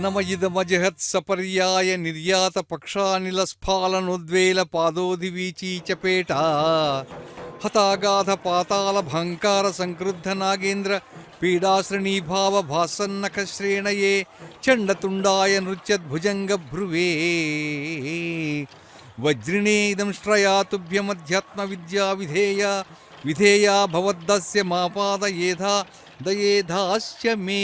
नमयिदमजहत् सपर्याय निर्यात पक्षानिल स्फालनोद्वेल पादोदिवीची चपेटा हतागाध पाताल भंकार संक्रुद्ध नागेन्द्र पीडाश्रणी भाव भासन्नख श्रेणये चंडतुंडाय नृत्यद्भुजंग भ्रुवे वज्रिणे इदं श्रया तुभ्यमध्यात्म विद्या विधेया विधेया भवद्दस्य मापादयेधा दयेधास्य मे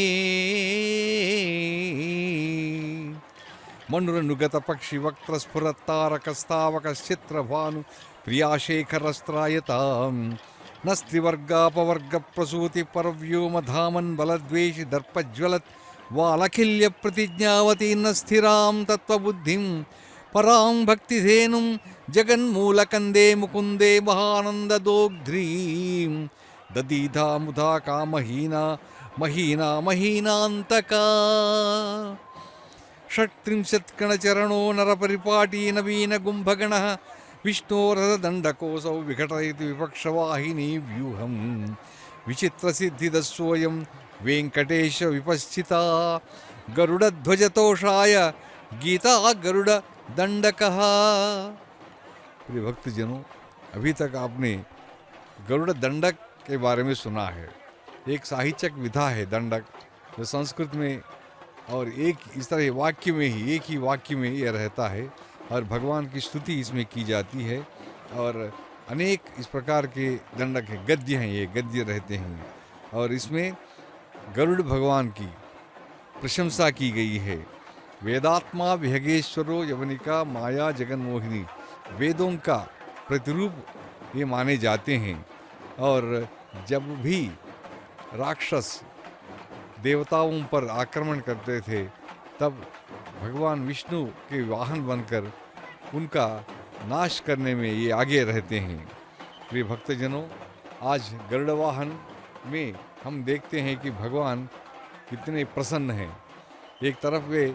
मनुरनुगत पक्षि वक्त्र स्फुरत्तारकस्तावकश्चित्रभानु प्रियाशेखरस्त्रायतां नस्त्रिवर्गापवर्ग प्रसूति परव्योम धामन् बलद्वेषि दर्पज्वलत् वालखिल्य प्रतिज्ञावती न स्थिरां तत्त्वबुद्धिं परां भक्तिधेनुं जगन्मूलकन्दे मुकुन्दे महानन्ददोग्ध्रीं ददीधा मुधा कामहीना महीना महीनान्तका षट्त्रिंशत्कणचरणो नरपरिपाटी नवीन गुम्भगणः विष्णोरथदण्डकोऽसौ विघटयति विपक्षवाहिनी व्यूहं विचित्रसिद्धिदस्सोऽयं वेङ्कटेश विपश्चिता गरुडध्वजतोषाय गीता गरुड़ दंडकः। प्रिय भक्तजनों, अभी तक आपने गरुड़ दंडक के बारे में सुना है। एक साहित्यक विधा है दंडक, जो संस्कृत में और एक इस तरह वाक्य में ही एक ही वाक्य में यह रहता है और भगवान की स्तुति इसमें की जाती है। और अनेक इस प्रकार के दंडक हैं, गद्य हैं, ये गद्य रहते हैं और इसमें गरुड़ भगवान की प्रशंसा की गई है। वेदात्मा विहगेश्वरो यवनिका माया जगन्मोहिनी, वेदों का प्रतिरूप ये माने जाते हैं। और जब भी राक्षस देवताओं पर आक्रमण करते थे तब भगवान विष्णु के वाहन बनकर उनका नाश करने में ये आगे रहते हैं। प्रिय भक्तजनों, आज गरुड़ वाहन में हम देखते हैं कि भगवान कितने प्रसन्न हैं। एक तरफ वे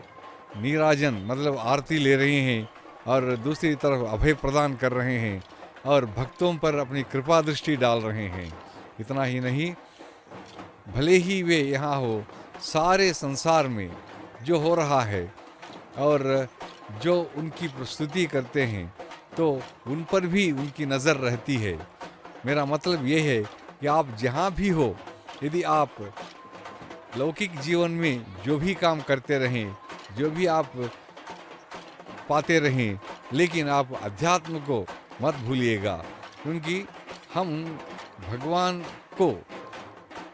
नीराजन मतलब आरती ले रहे हैं और दूसरी तरफ अभय प्रदान कर रहे हैं और भक्तों पर अपनी कृपा दृष्टि डाल रहे हैं। इतना ही नहीं, भले ही वे यहाँ हो, सारे संसार में जो हो रहा है और जो उनकी प्रस्तुति करते हैं तो उन पर भी उनकी नज़र रहती है। मेरा मतलब ये है कि आप जहाँ भी हो, यदि आप लौकिक जीवन में जो भी काम करते रहें, जो भी आप पाते रहें, लेकिन आप अध्यात्म को मत भूलिएगा, क्योंकि हम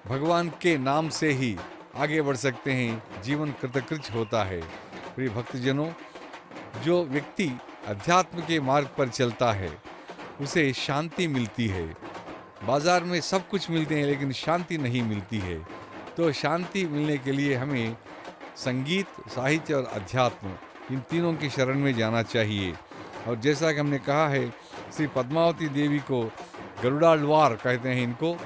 भगवान के नाम से ही आगे बढ़ सकते हैं, जीवन कृतकृत होता है। प्रिय भक्तजनों, जो व्यक्ति अध्यात्म के मार्ग पर चलता है उसे शांति मिलती है। बाजार में सब कुछ मिलते हैं लेकिन शांति नहीं मिलती है। तो शांति मिलने के लिए हमें संगीत, साहित्य और अध्यात्म, इन तीनों की शरण में जाना चाहिए। और जैसा कि हमने कहा है, श्री पद्मावती देवी को गरुड़ाल्वार कहते हैं इनको,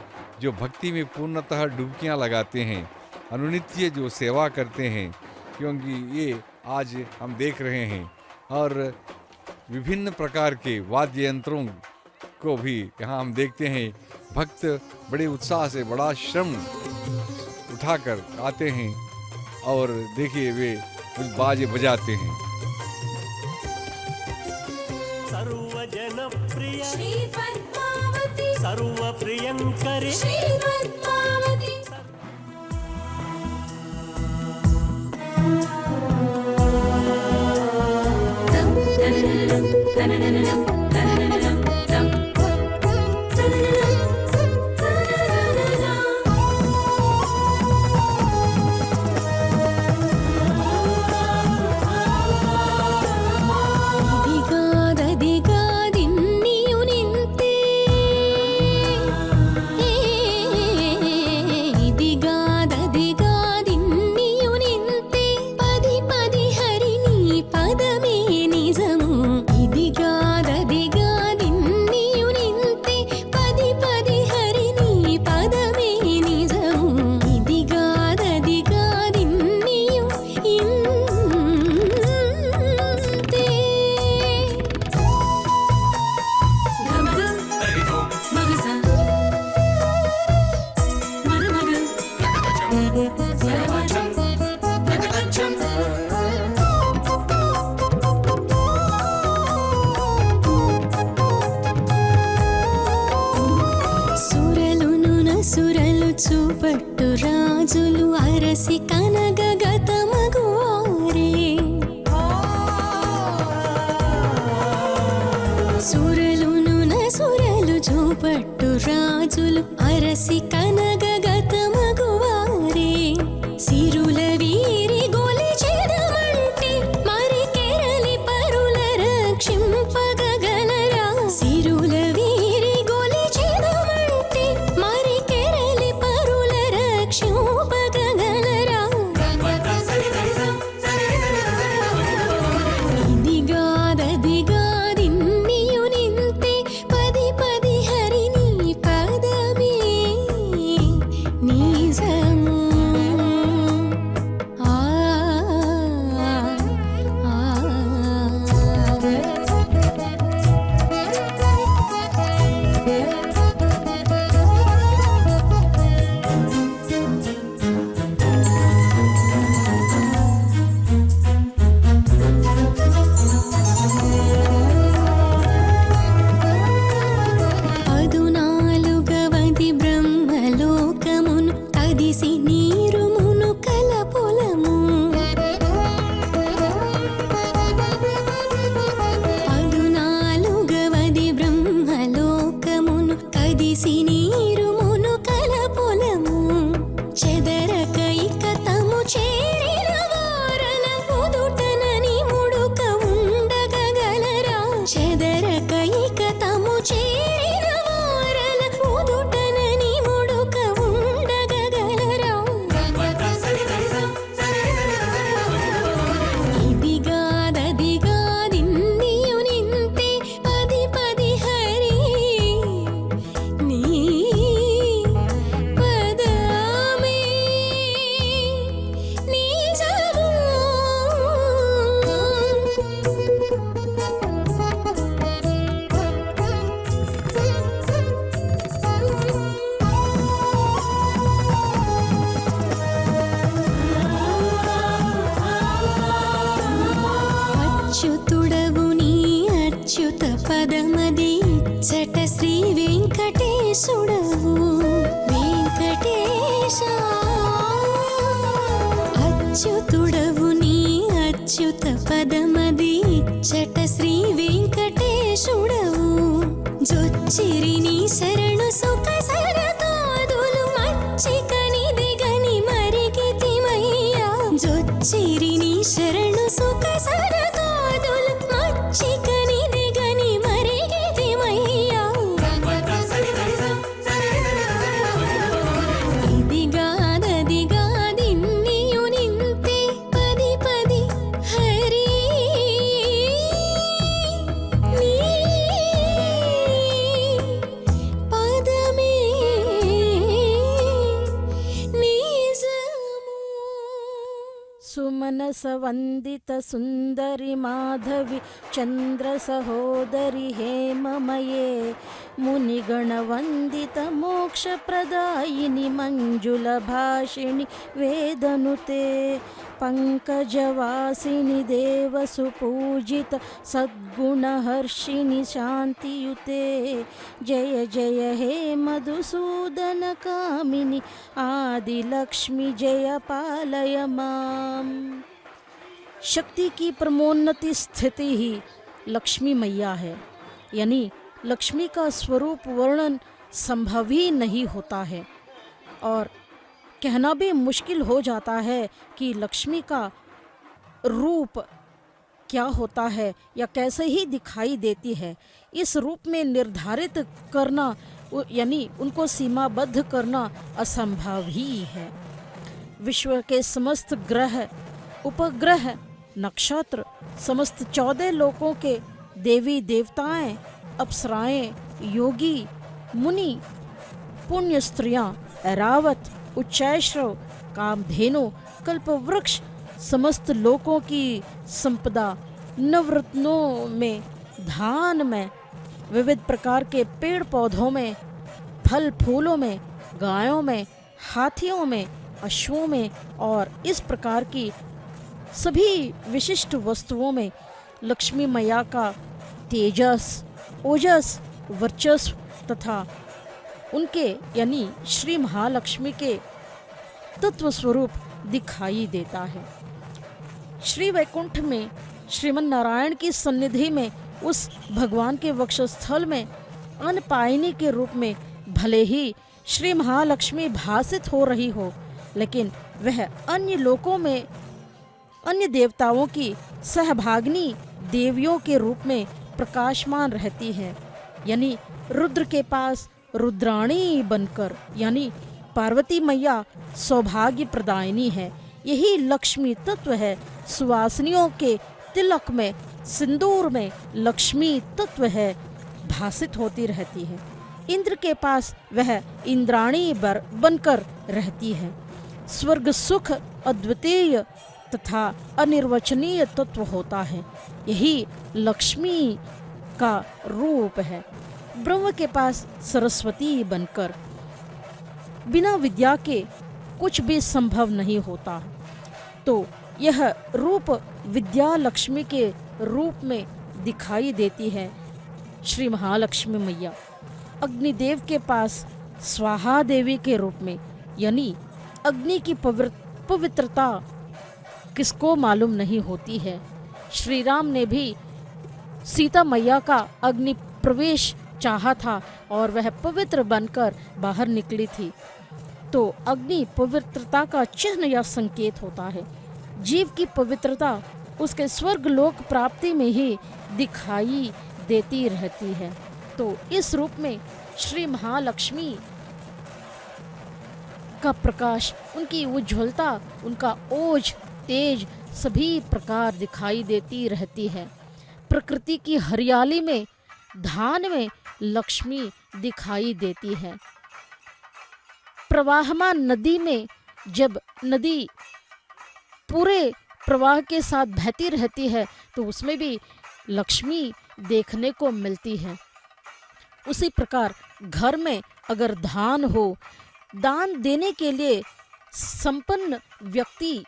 जो भक्ति में पूर्णतः डुबकियां लगाते हैं, अनुनित्य जो सेवा करते हैं, क्योंकि ये आज हम देख रहे हैं। और विभिन्न प्रकार के वाद्य यंत्रों को भी यहाँ हम देखते हैं, भक्त बड़े उत्साह से, बड़ा श्रम उठाकर आते हैं और देखिए वे कुछ बाजे बजाते हैं। सर्वजनप्रिय श्री पद्मावती, सर्वप्रियंकरी श्री पद्मावती। పదమే నిజము ఇదిగా చూపట్టు రాజులు అరసి కనగగత మగువారే సురలును నసురలు చూపట్టు రాజులు అరసి కనగగత మగువారే సిరుల వీరి గొలి చెదమంటే మరి కెరలి పరుల రక్షింపగలరా సిరుల వీరి గొలి చెదమంటే మరి కెరలి పరుల రక్షింపగలరా ఇదిగాదదిగాదిన్నియు నింతే పది పది హరిని పదమే నిజము ఆ పదునాలుగవది బ్రహ్మలోకమును కదిసి నీరుమును కలపొలము పదునాలుగవది బ్రహ్మలోకమును కదిసి నీరుమును కలపొలము చెదరకైక తము చేరిన వారల ఉదుటనని ముడుక ఉండగలరా చెదరకైక తము చేరిన వారల ఉదుటనని ముడుక ఉండగలరా ఇదిగాదదిగాదిన్నియు నింతే పది పది హరి నీ పదమే నిజము అచ్యుతుడవు నీ అచ్యుత పదమది చట శ్రీ వెంకటేశుడవు వెంకటేశ అచ్యుతుడవు నీ అచ్యుత పదమది చట శ్రీ వెంకటేశుడవు జొచ్చిరి నీ శరణు సుఖ సరతాదులు మచ్చికని దిగని మరిగితిమయ్యా జొచ్చిరి నీ శరణు సుఖ సరతాదులు మచ్చికని దిగని మరిగితిమయ్యా ఇదిగాదదిగాదిన్నియు నింతే పది పది హరి నీ పదమే నిజము సుమనస వందిత సుందరి మాధవి చంద్ర సహోదరి హేమమయే మునిగణ వందిత మోక్ష ప్రదాయిని మంజుల భాషిణి వేదనుతే పంకజవాసిని దేవ సుపూజిత సద్గుణహర్షిణి శాంతియుతే జయ జయ హే మధుసూదన కామిని आदिलक्ष्मी जय पालय माम। शक्ति की परमोन्नति स्थिति ही लक्ष्मी मैया है, यानी लक्ष्मी का स्वरूप वर्णन संभव ही नहीं होता है और कहना भी मुश्किल हो जाता है कि लक्ष्मी का रूप क्या होता है या कैसे ही दिखाई देती है। इस रूप में निर्धारित करना यानी उनको सीमाबद्ध करना असंभव ही है। विश्व के समस्त ग्रह, उपग्रह, नक्षत्र, समस्त 14 लोकों के देवी देवताएं, अप्सराएं, योगी, मुनि, पुण्य स्त्रियां, ऐरावत, उच्चैश्रव, कामधेनु, कल्पवृक्ष, समस्त लोकों की संपदा, नवरत्नों में, धान में, विविध प्रकार के पेड़ पौधों में, फल फूलों में, गायों में, हाथियों में, अश्वों में और इस प्रकार की सभी विशिष्ट वस्तुओं में लक्ष्मी मैया का तेजस, ओजस, वर्चस्व तथा उनके यानी श्री महालक्ष्मी के तत्व स्वरूप दिखाई देता है। श्री वैकुंठ में श्रीमन नारायण की सन्निधि में उस भगवान के वक्षस्थल में अनपायनी के रूप में भले ही श्री महालक्ष्मी भासित हो रही हो, लेकिन वह अन्य लोकों में अन्य देवताओं की सहभागिनी देवियों के रूप में प्रकाशमान रहती है। यानी रुद्र के पास रुद्राणी बनकर, यानी पार्वती मैया सौभाग्य प्रदायिनी है। यही लक्ष्मी तत्व है। सुवासिनियों के तिलक में, सिंदूर में लक्ष्मी तत्व है, भासित होती रहती है। इंद्र के पास वह इंद्राणी बनकर रहती है। स्वर्ग सुख अद्वितीय तथा अनिर्वचनीय तत्व होता है। यही लक्ष्मी का रूप है। ब्रह्म के पास सरस्वती बनकर बिना विद्या के कुछ भी संभव नहीं होता, तो यह रूप विद्या लक्ष्मी के रूप में दिखाई देती है श्री महालक्ष्मी मैया। अग्निदेव के पास स्वाहा देवी के रूप में, यानी अग्नि की पवित्रता किसको मालूम नहीं होती है। श्री राम ने भी सीता मैया का अग्नि प्रवेश चाहा था और वह पवित्र बनकर बाहर निकली थी। तो अग्नि पवित्रता का चिन्ह या संकेत होता है। जीव की पवित्रता उसके स्वर्ग लोक प्राप्ति में ही दिखाई देती रहती है। तो इस रूप में श्री महालक्ष्मी का प्रकाश, उनकी उज्ज्वलता, उनका ओज तेज सभी प्रकार दिखाई देती रहती है। प्रकृति की हरियाली में, धान में लक्ष्मी दिखाई देती है। प्रवाहमान नदी में जब नदी पूरे प्रवाह के साथ बहती रहती है तो उसमें भी लक्ष्मी देखने को मिलती है। उसी प्रकार घर में अगर धान हो, दान देने के लिए संपन्न व्यक्ति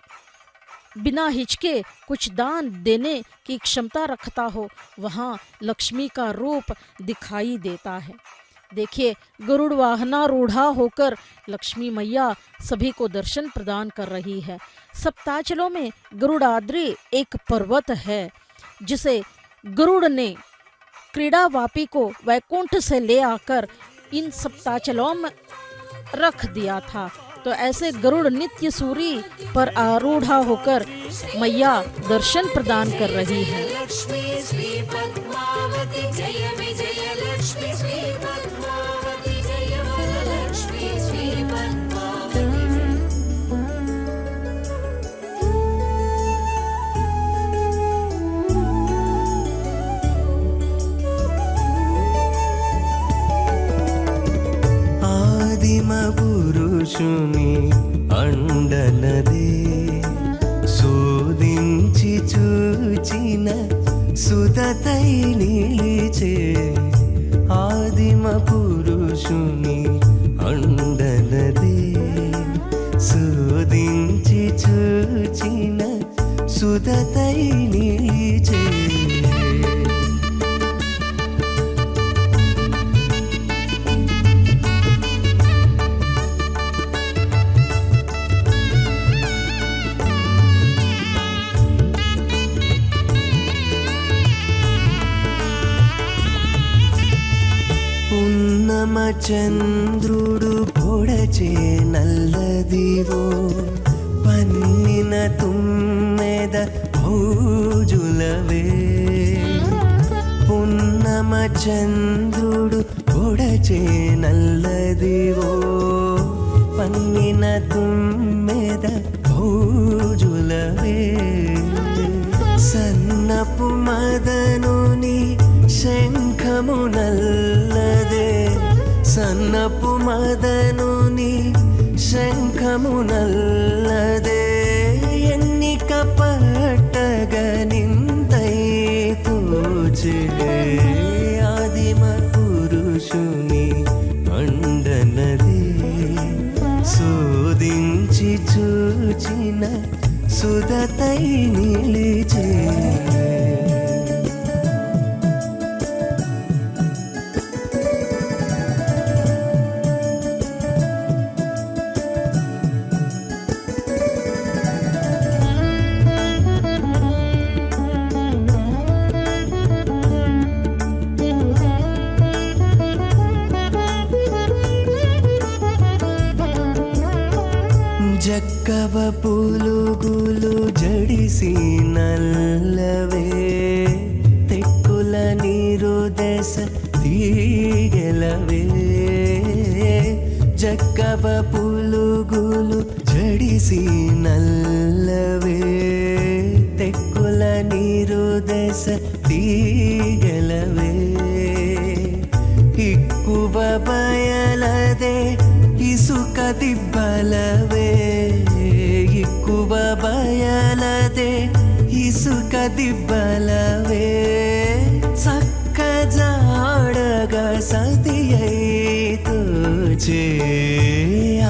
बिना हिचके कुछ दान देने की क्षमता रखता हो, वहाँ लक्ष्मी का रूप दिखाई देता है। देखिए, गरुड़ वाहनारूढ़ा होकर लक्ष्मी मैया सभी को दर्शन प्रदान कर रही है। सप्ताचलों में गरुड़ाद्रि एक पर्वत है जिसे गरुड़ ने क्रीड़ावापी को वैकुंठ से ले आकर इन सप्ताचलों में रख दिया था। तो ऐसे गरुड़ नित्य सूरी पर आरूढ़ा होकर मैया दर्शन प्रदान कर रही है। लक्ष्मी श्री पद्मावती जय विजय लक्ष्मी श्री पद्मावती जय लक्ष्मी श्री पद्मावती। ఆదిమ పురుషుని అండనదే శోధించి చూచిన సుదతై నిలిచే ఆదిమ పురుషుని అండనదే శోధించి చూచిన సుదతై నిలిచే చంద్రుడు పొడచే నల్లదివో పన్నిన తుమ్మెద భోజులవే పున్నమ చంద్రుడు పొడచే నల్లదివో పన్నిన తుమ్మెద భోజులవే సన్నపు మదనుని శంఖము నల్లదే సన్నపు మదనుని శంఖము నల్లదే ఎన్నిక పట్టగ నింతై తోచే ఆదిమ పురుషుని అండనదే శోధించి చూచిన సుదతై నిలిచే పులుగులు జడిసి నల్లవే తెక్కుల నీరు దశ తీగెలవే జక్కవ పులుగులు జడిసి నల్లవే తెక్కుల నీరు దశ తీగెలవే ఇక్కువ బయలదే ఇసుక దిబ్బలవే ఇక్కువ బయలదే ఇసుక దిబ్బలవే చక్క జాడగా సతియైతోచే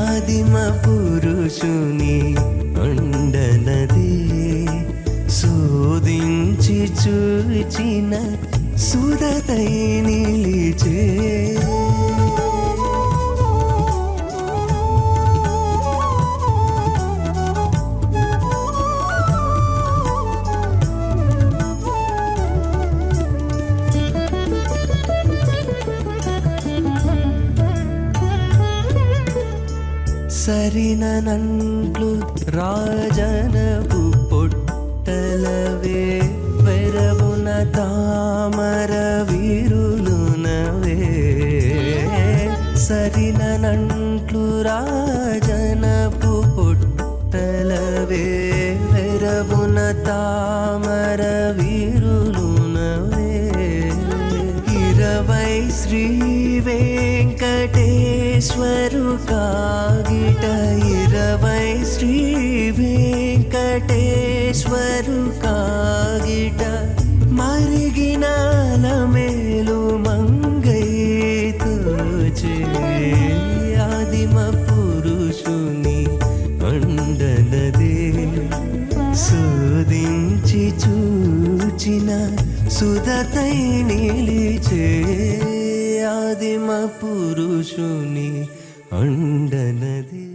ఆదిమ పురుషుని అండనదే శోధించి చూచిన సుదతై నిలిచే సరినంట్లు రాజనపు పొట్టలవే వెరవున తామర వీరులునవే సరినంట్లు రాజనపు పొట్టలవే వెరవున తామర వీరులునవే 20 శ్రీ వెంకటేశ్వరు కాగిట 20 శ్రీ వెంకటేశ్వరు కాగిట మరిగిన మేలు మంగైతోచే ఆదిమ పురుషుని అండనదే శోధించి చూచిన సుదతై నిలిచే ఆదిమ పురుషుని అండనదే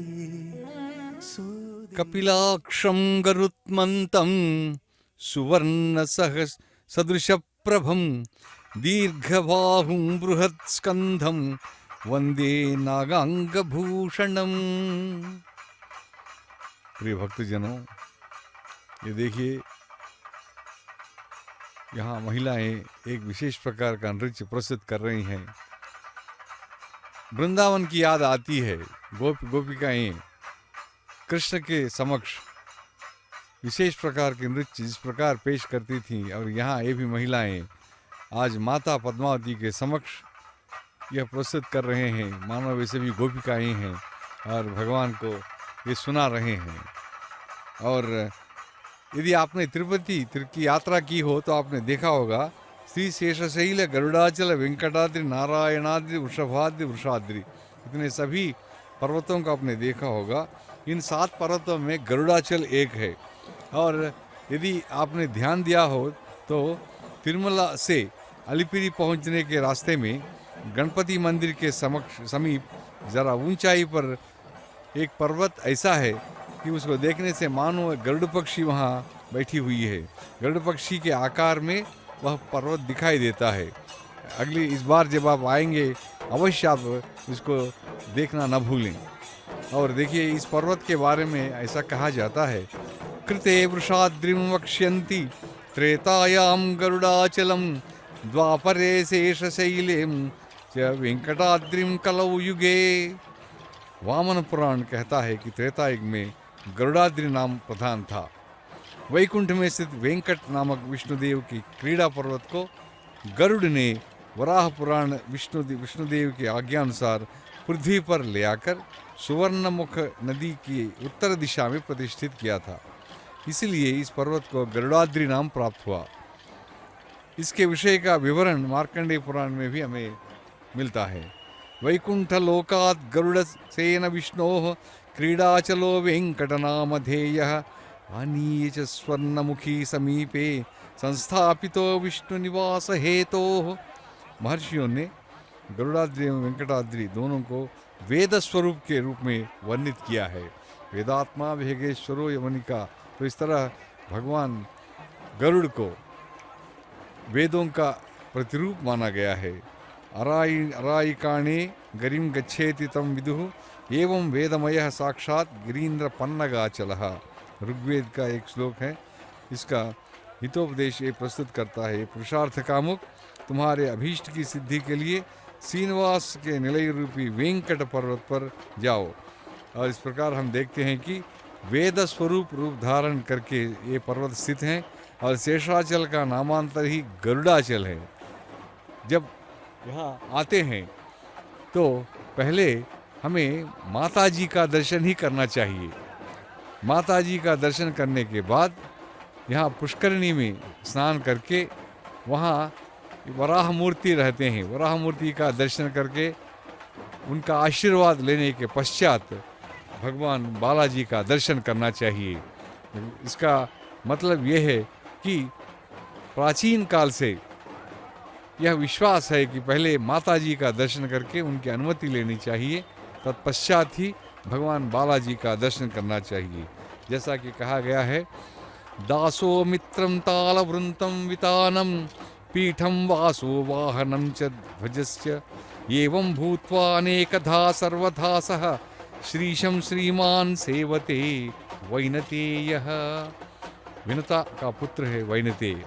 కపిలాక్షం గరుత్మంతం సువర్ణ సదృశప్రభం దీర్ఘబాహుం బృహత్స్కంధం వందే नागांगभूषणम। प्रिय भक्तजनों, ये देखिए यहाँ महिलाएं एक विशेष प्रकार का नृत्य प्रस्तुत कर रही हैं। वृंदावन की याद आती है। गोपिकाएं कृष्ण के समक्ष विशेष प्रकार के नृत्य जिस प्रकार पेश करती थीं, और यहाँ ये भी महिलाएं आज माता पद्मावती के समक्ष यह प्रस्तुत कर रहे हैं। मानो वैसे भी गोपिकाएं हैं और भगवान को ये सुना रहे हैं। और यदि आपने तिरुपति की यात्रा की हो तो आपने देखा होगा श्री शेषशैल गरुड़ाचल वेंकटाद्रि नारायणाद्रि वृषभाद्रि वृषाद्रि, इतने सभी पर्वतों को आपने देखा होगा। इन 7 पर्वतों में गरुड़ाचल एक है। और यदि आपने ध्यान दिया हो तो तिरुमला से अलिपिरी पहुंचने के रास्ते में गणपति मंदिर के समीप जरा ऊंचाई पर एक पर्वत ऐसा है कि उसको देखने से मानो गरुड़ पक्षी वहाँ बैठी हुई है। गरुड़ पक्षी के आकार में वह पर्वत दिखाई देता है। अगली इस बार जब आप आएंगे अवश्य आप इसको देखना न भूलें। और देखिए इस पर्वत के बारे में ऐसा कहा जाता है, कृते वृषाद्रिं वक्ष्यन्ति त्रेतायां गरुड़ाचलम द्वापरे शेषशैलें च वेंकटाद्रिं कलौ युगे। वामन पुराण कहता है कि त्रेता युग में गरुड़ाद्रि नाम प्रधान था। वैकुंठ में स्थित वेंकट नामक विष्णुदेव की क्रीड़ा पर्वत को गरुड़ ने वराह पुराण विष्णुदेव की आज्ञानुसार पृथ्वी पर ले आकर सुवर्णमुख नदी की उत्तर दिशा में प्रतिष्ठित किया था। इसलिए इस पर्वत को गरुड़ाद्रि नाम प्राप्त हुआ। इसके विषय का विवरण मार्कंडेय पुराण में भी हमें मिलता है। वैकुंठ लोकात् गरुड़ सेन विष्णोः क्रीडाचलो वेंकटनामधेयः आनीय च स्वर्णमुखी समीपे संस्थापितो विष्णु निवास हेतोः। महर्षियों ने गरुड़ाद्रि एवं वेंकटाद्रि दोनों को वेद स्वरूप के रूप में वर्णित किया है। वेदात्मा भेगेश्वरो यमनिका। तो इस तरह भगवान गरुड़ को वेदों का प्रतिरूप माना गया है। अरायिकाणे गरिम गच्छेति तम विदुः एवं वेदमयः साक्षात गिरीन्द्र पन्नगाचलः। ऋग्वेद का एक श्लोक है, इसका हितोपदेश ये प्रस्तुत करता है। पुरुषार्थ कामुक तुम्हारे अभीष्ट की सिद्धि के लिए श्रीनिवास के निलय रूपी वेंकट पर्वत पर जाओ। और इस प्रकार हम देखते हैं कि वेद स्वरूप रूप धारण करके ये पर्वत स्थित हैं और शेषाचल का नामांतर ही गरुड़ाचल है। जब यहाँ आते हैं तो पहले हमें माता जी का दर्शन ही करना चाहिए। माता जी का दर्शन करने के बाद यहाँ पुष्करणी में स्नान करके वहाँ वराह मूर्ति रहते हैं, वराह मूर्ति का दर्शन करके उनका आशीर्वाद लेने के पश्चात भगवान बालाजी का दर्शन करना चाहिए। इसका मतलब यह है कि प्राचीन काल से यह विश्वास है कि पहले माता जी का दर्शन करके उनकी अनुमति लेनी चाहिए, तत्पश्चात ही भगवान बालाजी का दर्शन करना चाहिए। जैसा कि कहा गया है, दासो मित्रं तालवृन्तं वितानं पीठं वासो वाहनं च ध्वजस्य एवं भूत्वा अनेकधा सर्वधा सह श्रीशं श्रीमान सेवते वैनतेयः। विनता का पुत्र है वैनतेय।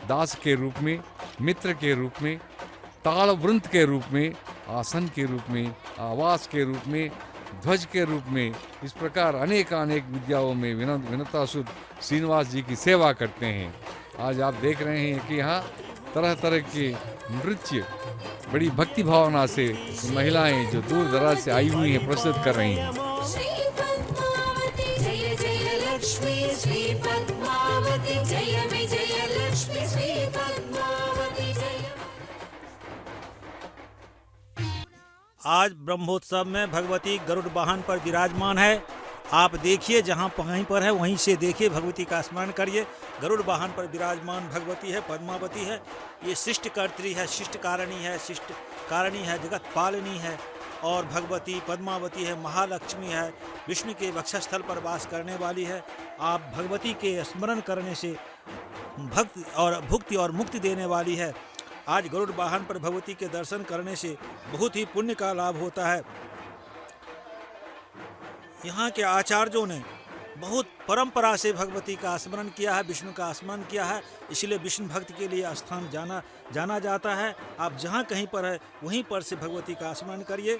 दास के रूप में, मित्र के रूप में, तालवृंत के रूप में, आसन के रूप में, आवास के रूप में, ध्वज के रूप में, इस प्रकार अनेकानेक विद्याओं में विनतासुत श्रीनिवास जी की सेवा करते हैं। आज आप देख रहे हैं कि यहाँ तरह तरह के नृत्य बड़ी भक्ति भावना से महिलाएं जो दूर दराज से आई हुई हैं प्रस्तुत कर रही हैं। श्री पद्मावती जय जय लक्ष्मी, श्री पद्मावती जय विजय लक्ष्मी, श्री पद्मावती जय। आज ब्रह्मोत्सव में भगवती गरुड़ वाहन पर विराजमान है। आप देखिए, जहाँ कहीं पर है वहीं से देखिए, भगवती का स्मरण करिए। गरुड़ वाहन पर विराजमान भगवती है, पद्मावती है। ये शिष्ट कर्त्री है, शिष्ट कारणी है, जगत पालिनी है। और भगवती पद्मावती है, महालक्ष्मी है, विष्णु के वक्षस्थल पर वास करने वाली है। आप भगवती के स्मरण करने से भक्ति और भुक्ति और मुक्ति देने वाली है। आज गरुड़ वाहन पर भगवती के दर्शन करने से बहुत ही पुण्य का लाभ होता है। यहाँ के आचार्यों ने बहुत परंपरा से भगवती का स्मरण किया है, विष्णु का स्मरण किया है, इसलिए विष्णु भक्त के लिए स्थान जाना जाता है। आप जहाँ कहीं पर है वहीं पर से भगवती का स्मरण करिए।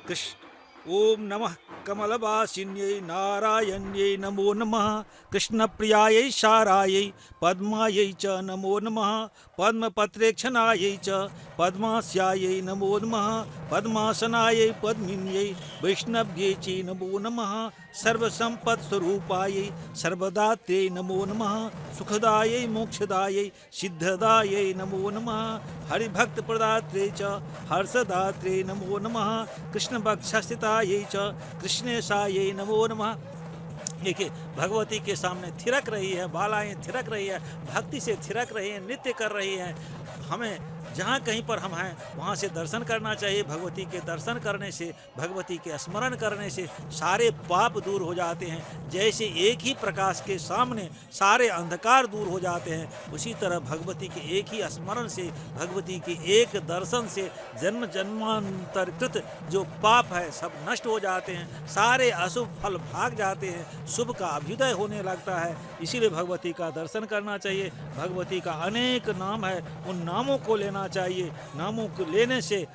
कृष्ण ओम नमः कमलवासिन्यै नारायण्यै नमो नमः, कृष्णप्रियायै शारायै पद्मायै च नमो नमः, पद्मपत्रेक्षणायै च पद्मास्यायै नमो नमः, पद्मासनायै पद्मिन्यै वैष्णव्यै च नमो नमः, सर्वसम्पत्स्वरूपायै सर्वदात्रे नमो नमः, सुखदायै मोक्षदायै सिद्धदायै नमो नमः, हरिभक्तप्रदात्रे च हर्षदात्रे नमो नमः, कृष्णभक्षस्थितायै च कृष्णेशायै नमो नमः। देखिए, भगवती के सामने थिरक रही है, बालाएं थिरक रही है, भक्ति से थिरक रही है, नृत्य कर रही है। हमें जहाँ कहीं पर हम हैं वहाँ से दर्शन करना चाहिए। भगवती के दर्शन करने से, भगवती के स्मरण करने से सारे पाप दूर हो जाते हैं। जैसे एक ही प्रकाश के सामने सारे अंधकार दूर हो जाते हैं, उसी तरह भगवती के एक ही स्मरण से, भगवती के एक दर्शन से जन्म जन्मांतरकृत जो पाप है सब नष्ट हो जाते हैं, सारे अशुभ फल भाग जाते हैं, शुभ का अभ्युदय होने लगता है। इसीलिए भगवती का दर्शन करना चाहिए। भगवती का अनेक नाम है, उन नामों को लेना चाहिए। नामों को लेने से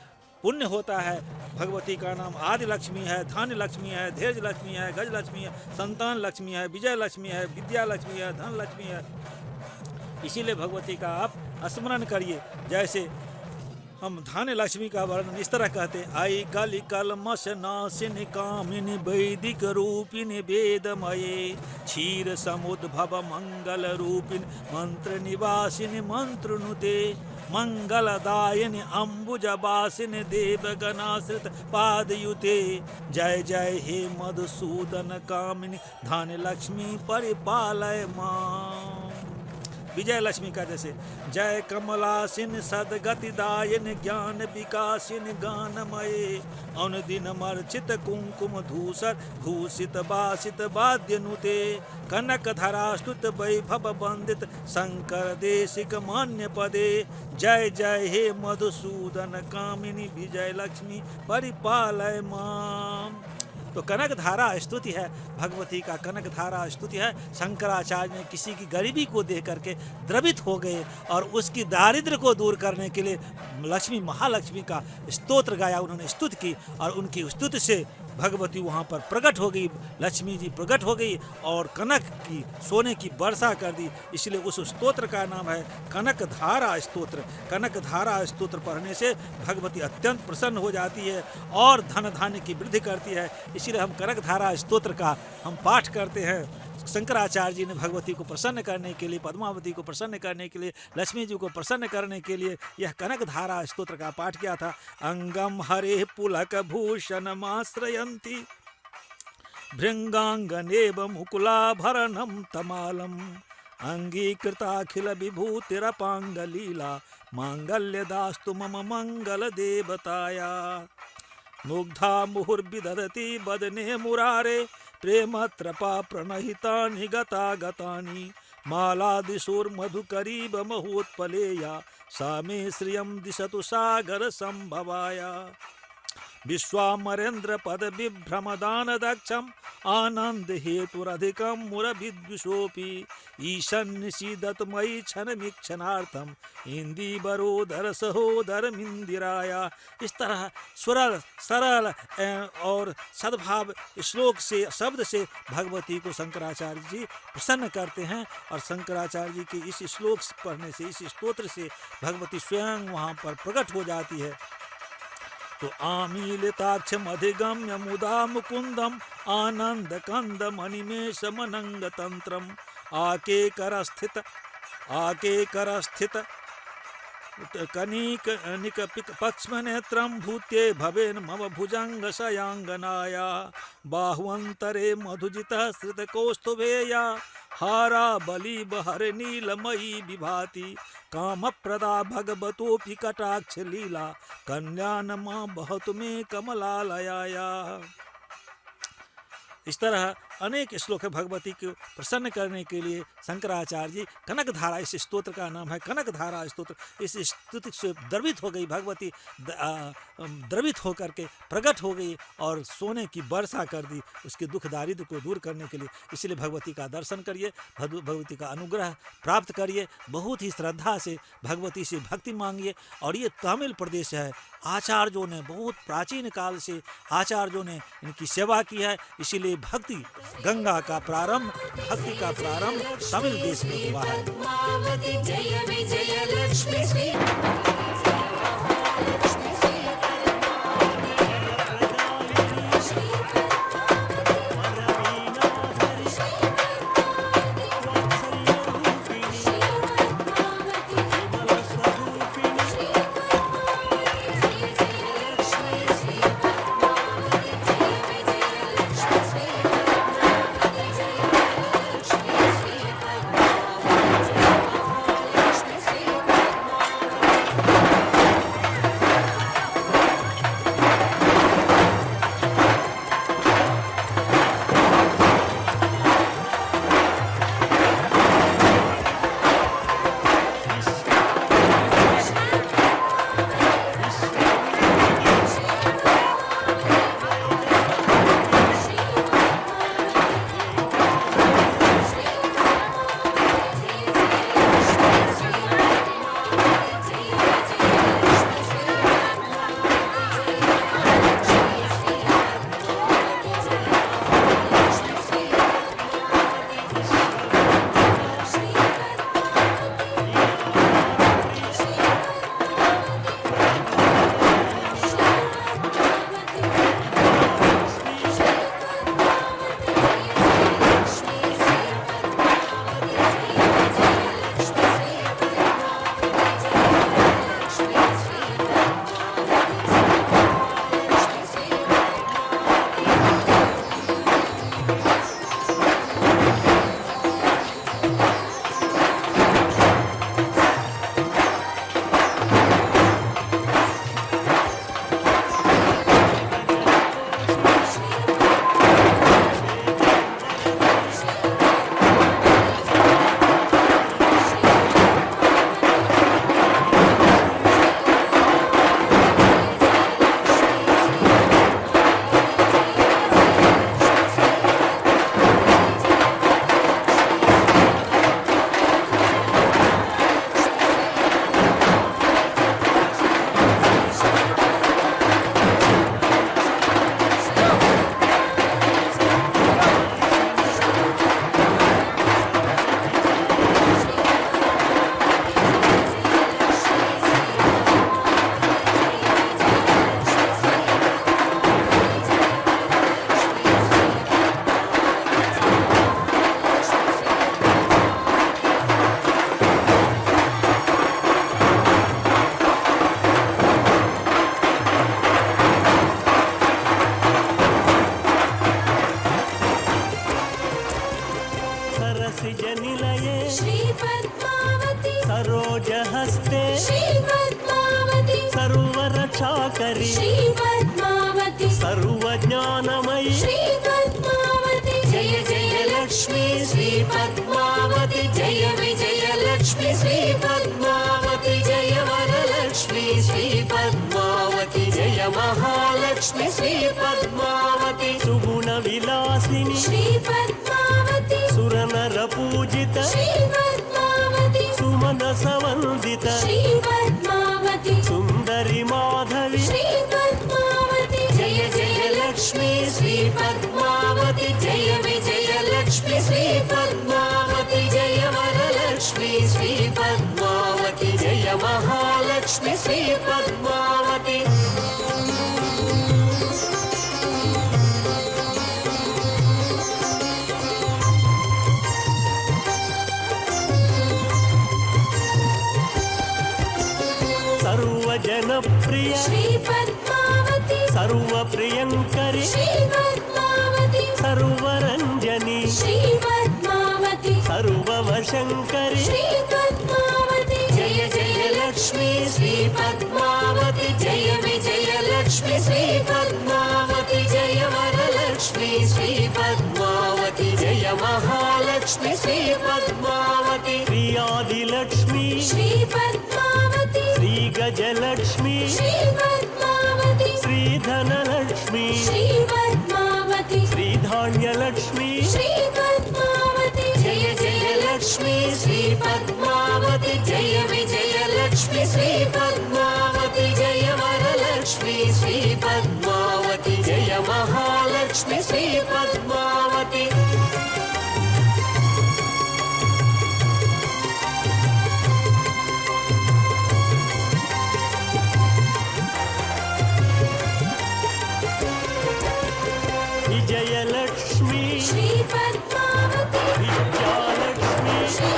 पुण्य होता है। भगवती का नाम आदि लक्ष्मी है, धान्य लक्ष्मी है, धैर्य लक्ष्मी है, गज लक्ष्मी है, संतान लक्ष्मी है, विजय लक्ष्मी है, विद्या लक्ष्मी है, धन लक्ष्मी है। इसीलिए भगवती का आप स्मरण करिए। जैसे हम धान्य लक्ष्मी का वर्णन इस तरह कहते हैं, आई कलि कलमश नाशिनी कामिनी वैदिक रूपिणी वेदमये, क्षीर समुद्भव मंगल रूपिणी मंत्र निवासिनी मंत्रनुते, मंगलदायिनी अम्बुजवासिनी देवगणाश्रित पादयुते। जय जय हे मधुसूदन कामिनी धान्य लक्ष्मी परिपालय मां। विजय लक्ष्मी का जैसे जय कमलासिन सदगतिदायन ज्ञान विकासिन गानमये अनुदिन मर्चित कुंकुम धूसर भूषित बासित वाद्य नुते कनक धरास्तुत वैभव वंदित शंकर देशिक मान्य पदे जय जय हे मधुसूदन कामिनी विजय लक्ष्मी परिपालय माम। तो कनक धारा स्तुति है, भगवती का कनक धारा स्तुति है। शंकराचार्य ने किसी की गरीबी को देख करके द्रवित हो गए और उसकी दारिद्र्य को दूर करने के लिए लक्ष्मी महालक्ष्मी का स्तोत्र गाया, उन्होंने स्तुति की और उनकी स्तुति से भगवती वहाँ पर प्रकट हो गई, लक्ष्मी जी प्रकट हो गई और कनक की सोने की वर्षा कर दी। इसलिए उस स्तोत्र का नाम है कनक धारा स्तोत्र। कनक धारा स्तोत्र पढ़ने से भगवती अत्यंत प्रसन्न हो जाती है और धन धान्य की वृद्धि करती है। इसलिए हम कनक धारा स्तोत्र का हम पाठ करते हैं। शंकराचार्य जी ने भगवती को प्रसन्न करने के लिए, पद्मावती को प्रसन्न करने के लिए, लक्ष्मी जी को प्रसन्न करने के लिए यह कनक धारा स्तोत्र का पाठ किया था। अंगम हरे पुलक भूषण माश्रयंती भृंगांगनेव मुकुलाभरणम तमालम अंगीकृताखिल विभूतिरपांग लीला मांगल्य दास्तु मम मंगल देवताया मुग्धा मुहुर्विदधति बदने मुरारे प्रेमत्रपा प्रणहितानि गतागतानि मालादिशोर्मधुकरीब महोत्पलेया सा मे श्रियं दिशतु सागर संभवाया विश्वामरेन्द्र पद विभ्रमदान दक्षम आनंद हेतुरधिकम मुरभिद्विषोपि ईशन्निषीदत मयि क्षणमीक्षणार्थम इंदीवरोदर सहोदरमिंदिराया। इस तरह सरल और सद्भाव श्लोक से, शब्द से भगवती को शंकराचार्य जी प्रसन्न करते हैं और शंकराचार्य जी के इस श्लोक पढ़ने से, इस स्तोत्र से भगवती स्वयं वहाँ पर प्रकट हो जाती है। तो आमीलिताक्षम अधिगम्य मुदा मुकुंदम आनंद कंद मणिमेश मनंग तंत्रम आके कर स्थित कनिक निक पक्ष्म नेत्रम भूत्ये भवेन मम भुजंग शयांगनाया बाहुअंतरे मधुजितः श्रित कौस्तुभेया हारा बलि बहर नीलमयी विभाति काम प्रदा भगवतोपि कटाक्ष लीला कन्यान मां बहुत में कमलालयाया। इस तरह अनेक श्लोक है भगवती को प्रसन्न करने के लिए शंकराचार्य जी कनक धारा, इस स्तोत्र का नाम है कनक धारा स्तोत्र। इस स्तुति से द्रवित हो गई भगवती, द्रवित होकर के प्रकट हो गई और सोने की वर्षा कर दी उसके दुख दारिद्र को दूर करने के लिए। इसलिए भगवती का दर्शन करिए, भगवती का अनुग्रह प्राप्त करिए, बहुत ही श्रद्धा से भगवती से भक्ति मांगिए। और ये तमिल प्रदेश है, आचार्यों ने बहुत प्राचीन काल से आचार्यों ने इनकी सेवा की है। इसीलिए भक्ति गंगा का प्रारंभ, भक्ति का प्रारंभ तमिल देश में हुआ है। पद्मावती जय विजय लक्ष्मी श्री शुभकरी श्री पद्मावती सर्वज्ञानमयी श्री पद्मावती जय जय लक्ष्मी श्री पद्मावती जय विजय लक्ष्मी श्री पद्मावती जय वरलक्ष्मी श्री पद्मावती जय महालक्ष्मी श्री पद्मावती सुगुण विलासिनी श्री पद्मावती सुरनर पूजित श्री पद्मावती सुमनस वंदित श्री पद्मावती सुंदरी माधवी श्री पद्मावती जय जय लक्ष्मी श्री पद्मावती जय विजय लक्ष्मी श्री पद्मावती जय वरलक्ष्मी श्री पद्मावती जय महालक्ष्मी श्री पद्मावती सर्वजनप्रिय श्री पद्मावती सर्वप्रियङ्करि श्री पद्मावती सर्वरञ्जनी श्री पद्मावती सर्ववशङ्करि श्री पद्मावती जय जय लक्ष्मी श्री पद्मावती जय विजय लक्ष्मी श्री पद्मावती जय वरलक्ष्मी श्री पद्मावती जय महालक्ष्मी श्री पद्मावती श्रीयादिलक्ष्मी श्री पद्मावती श्रीगजलक्ष्मी श्री पद्मावती श्रीधनलक्ष्मी श्री पद्मावती श्रीधान्यलक्ष्मी श्री पद्मावती जय जय लक्ष्मी श्री पद्मावती जय विजय लक्ष्मी श्री पद्मावती जय वरलक्ष्मी श्री पद्मावती जय महालक्ष्मी श्री पद्मावती विजयलक्ष्मी श्री पद्मावती विद्यालक्ष्मी श्री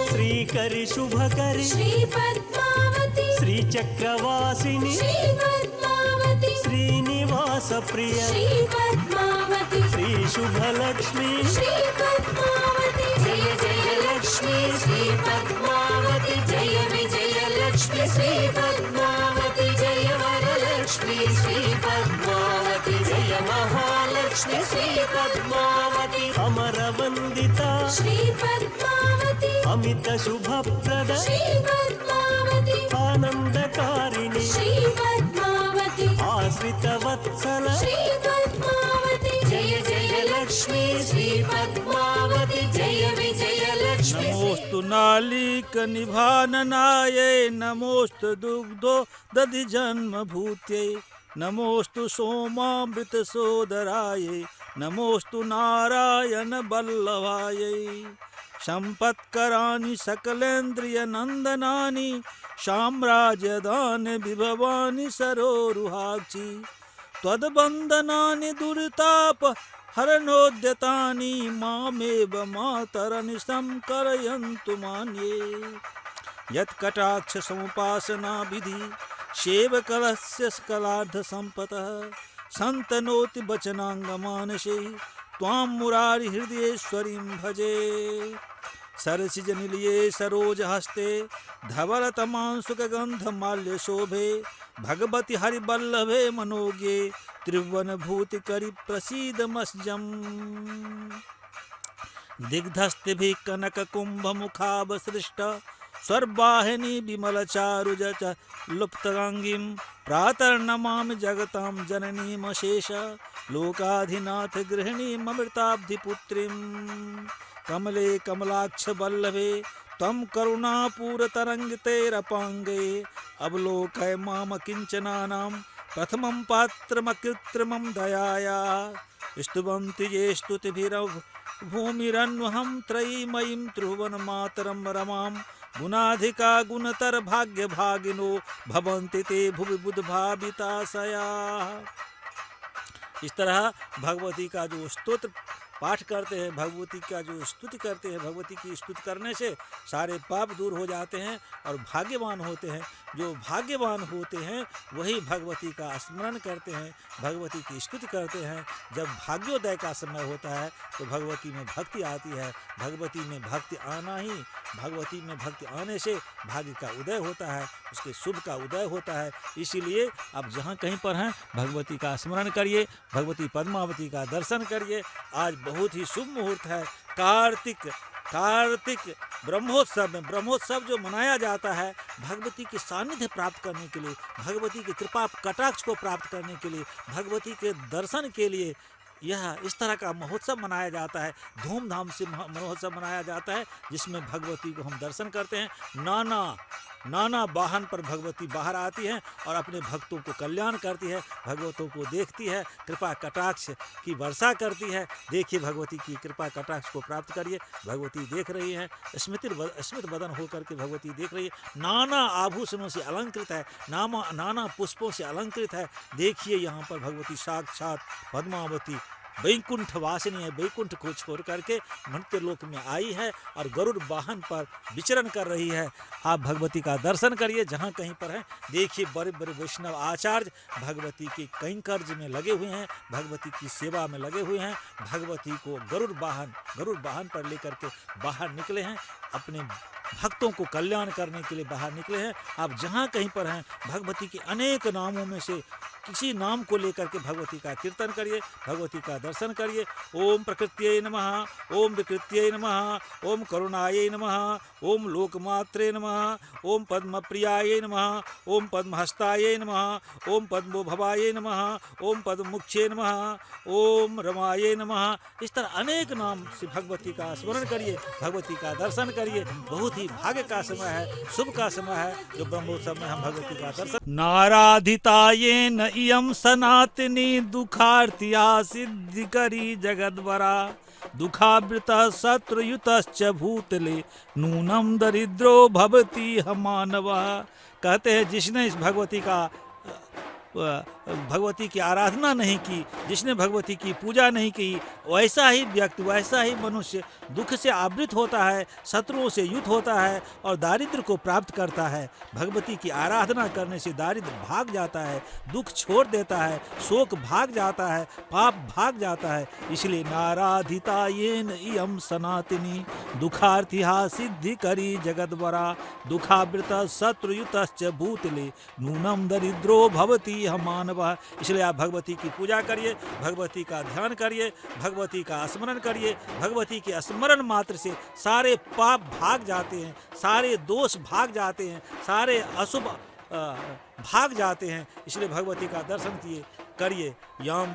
श्रीकरि शुभकरि श्री पद्मावती श्रीचक्रवासिनी श्री पद्मावती श्रीनिवास प्रिय श्री पद्मावती श्रीशुभलक्ष्मी श्री पद्मावती जय जय लक्ष्मी श्री पद्मावती जय विजय लक्ष्मी श्री पद्मावती जय वरलक्ष्मी श्री पद्मावती जय महालक्ष्मी श्री पद्मावती अमरवन्दिता श्री पद्मावती अमित शुभप्रद श्री पद्मावती आनन्दकारिणि श्री पद्मावती आश्रितवत्सल श्री पद्मावती जय जय लक्ष्मी श्री पद्मावती जय विजय लक्ष्मी नमोस्तु नालीक निभाननायै नमोस्तु दुग्धो दधि जन्म भूत्यै नमोस्तु सोमामृत सोदरायै नमोस्तु नारायण वल्लभायै संपत्कराणि सकलेन्द्रिय नंदनानि साम्राज्यदान विभवानि सरोरुहाक्षि त्वद्वन्दनानि दुरिताप हरणोद्यतानि मामेव मातरनि संकरयन्तु मान्ये यत्कटाक्ष समुपासना विधि सेवकलस्य सकलार्थ संपतः संतनोति वचनांगमानसे त्वां मुरारि हृदयेश्वरीं भजे सरसिज निलये सरोज हस्ते धवलतमांसुकगंध माल्य शोभे भगवति हरिवल्लभे मनोज्ञे त्रिभुवन भूति करि प्रसीद मस्जम दिग्धस्तिभिः कनक कुंभ मुखावसृष्ट स्वर्वाहिनी विमल चारुज च लुप्तगांगीं प्रातर्नमामि जगतां जननीमशेष लोकाधिनाथ गृहिणीममृताब्धिपुत्रीं कमले कमलाक्ष वल्लभे तम करुणापूरतरङ्गितेरपाङ्गे अवलोकय माम किञ्चनानां प्रथमं पात्रमकृत्रिमं दयाया स्तुवन्ति ये स्तुतिभिरव भूमिरन्वहं त्रयीमयीं त्रिभुवनमातरं रमां गुणाधिका गुणतर भाग्य भागिनो भवन्ति ते भुवि बुधभाविताशया। इस तरह भगवती का जो स्तोत्र पाठ करते हैं, भगवती का जो स्तुति करते हैं, भगवती की स्तुति करने से सारे पाप दूर हो जाते हैं और भाग्यवान होते हैं। जो भाग्यवान होते हैं वही भगवती का स्मरण करते हैं, भगवती की स्तुति करते हैं। जब भाग्योदय का समय होता है तो भगवती में भक्ति आती है। भगवती में भक्ति आना ही, भगवती में भक्ति आने से भाग्य का उदय होता है, उसके शुभ का उदय होता है। इसीलिए आप जहाँ कहीं पर हैं भगवती का स्मरण करिए, भगवती पद्मावती का दर्शन करिए। आज बहुत ही शुभ मुहूर्त है। कार्तिक ब्रह्मोत्सव में, ब्रह्मोत्सव जो मनाया जाता है भगवती के सानिध्य प्राप्त करने के लिए, भगवती की कृपा कटाक्ष को प्राप्त करने के लिए, भगवती के दर्शन के लिए यह इस तरह का महोत्सव मनाया जाता है। धूमधाम से महोत्सव मनाया जाता है जिसमें भगवती को हम दर्शन करते हैं। नाना वाहन पर भगवती बाहर आती हैं और अपने भक्तों को कल्याण करती है, भगवतों को देखती है, कृपा कटाक्ष की वर्षा करती है। देखिए भगवती की कृपा कटाक्ष को प्राप्त करिए। भगवती देख रही हैं, स्मित बदन होकर के भगवती देख रही है। नाना आभूषणों से अलंकृत है, नाना पुष्पों से अलंकृत है। देखिए यहाँ पर भगवती साक्षात पद्मावती वैकुंठ वासिनी है, वैकुंठ को छोड़ करके मर्त्य लोक में आई है और गरुड़ वाहन पर विचरण कर रही है। आप भगवती का दर्शन करिए जहाँ कहीं पर हैं। देखिए बड़े बड़े वैष्णव आचार्य भगवती के कैंकर्य में लगे हुए हैं, भगवती की सेवा में लगे हुए हैं। भगवती को गरुड़ वाहन पर लेकर के बाहर निकले हैं, अपने भक्तों को कल्याण करने के लिए बाहर निकले हैं। आप जहाँ कहीं पर हैं भगवती के अनेक नामों में से किसी नाम को लेकर के भगवती का कीर्तन करिए, भगवती का दर्शन करिए। ओम प्रकृत्यै नमः, ओम विकृत्यै नमः, ओम करुणायै नमः, ओम लोकमात्रे नमः, ओम पद्मप्रियायै नमः, ओम पद्महस्तायै नमः, ओम पद्मोभवायै नमः, ओम पद्ममुख्ये नमः, ओम रमायै नमः। इस तरह अनेक नाम से भगवती का स्मरण करिए, भगवती का दर्शन करिए। बहुत ही भाग्य का समय है, शुभ का समय है जो ब्रह्मोत्सव में हम भगवती का दर्शन। नाराधितायेन इयं सनातनी दुखार्तिया सिद्धिकरी जगद्वरा दुखावृतः शत्रुयुतश्च भूतले नूनं दरिद्रो भवति मानवः। कहते हैं जिसने इस भगवती की आराधना नहीं की, जिसने भगवती की पूजा नहीं की, वैसा ही व्यक्ति, वैसा ही मनुष्य दुख से आवृत होता है, शत्रुओं से युत होता है और दारिद्र्य को प्राप्त करता है। भगवती की आराधना करने से दारिद्र्य भाग जाता है, दुख छोड़ देता है, शोक भाग जाता है, पाप भाग जाता है। इसलिए नाराधितायेन इयं सनातनी दुखार्तिहा सिद्धि करी जगद्वरा दुखावृत शत्रुयुतश्च भूतले नूनं दरिद्रो भवति मानव। इसलिए आप भगवती की पूजा करिए, भगवती का ध्यान करिए, भगवती का स्मरण करिए। भगवती के स्मरण मात्र से सारे पाप भाग जाते हैं, सारे दोष भाग जाते हैं, सारे अशुभ भाग जाते हैं। इसलिए भगवती का दर्शन करिए। याम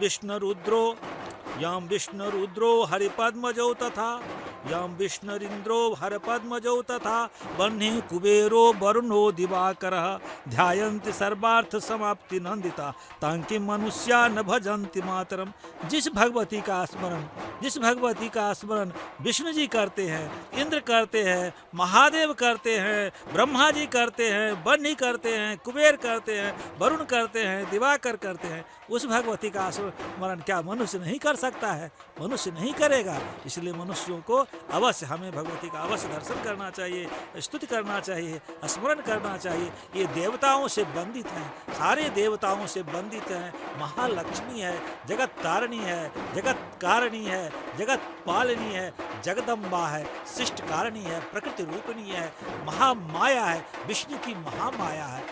विष्णु रुद्रो हरिपद्मजौ तथा यम विष्णुरिंद्रो हरपद्मजौ तथा वह्नि कुबेरो वरुणो दिवाकरः ध्यायन्ति सर्वार्थ समाप्ति नंदिता तांकि मनुष्या न भजन्ति मातरम। जिस भगवती का स्मरण विष्णु जी करते हैं, इंद्र करते हैं, महादेव करते हैं, ब्रह्मा जी करते हैं, वह्नि करते हैं, कुबेर करते हैं, वरुण करते हैं, दिवाकर करते हैं, उस भगवती का स्मरण क्या मनुष्य नहीं कर सकता है? मनुष्य नहीं करेगा। इसलिए मनुष्यों को अवश्य, हमें भगवती का अवश्य दर्शन करना चाहिए, स्तुति करना चाहिए, स्मरण करना चाहिए। ये देवताओं से बंधित हैं, सारे देवताओं से बंधित हैं। महालक्ष्मी है, जगत तारिणी है, जगत कारिणी है, जगत पालिनी है, जगदम्बा है, शिष्ट कारिणी है, प्रकृति रूपिणी है, महामाया है, विष्णु की महामाया है।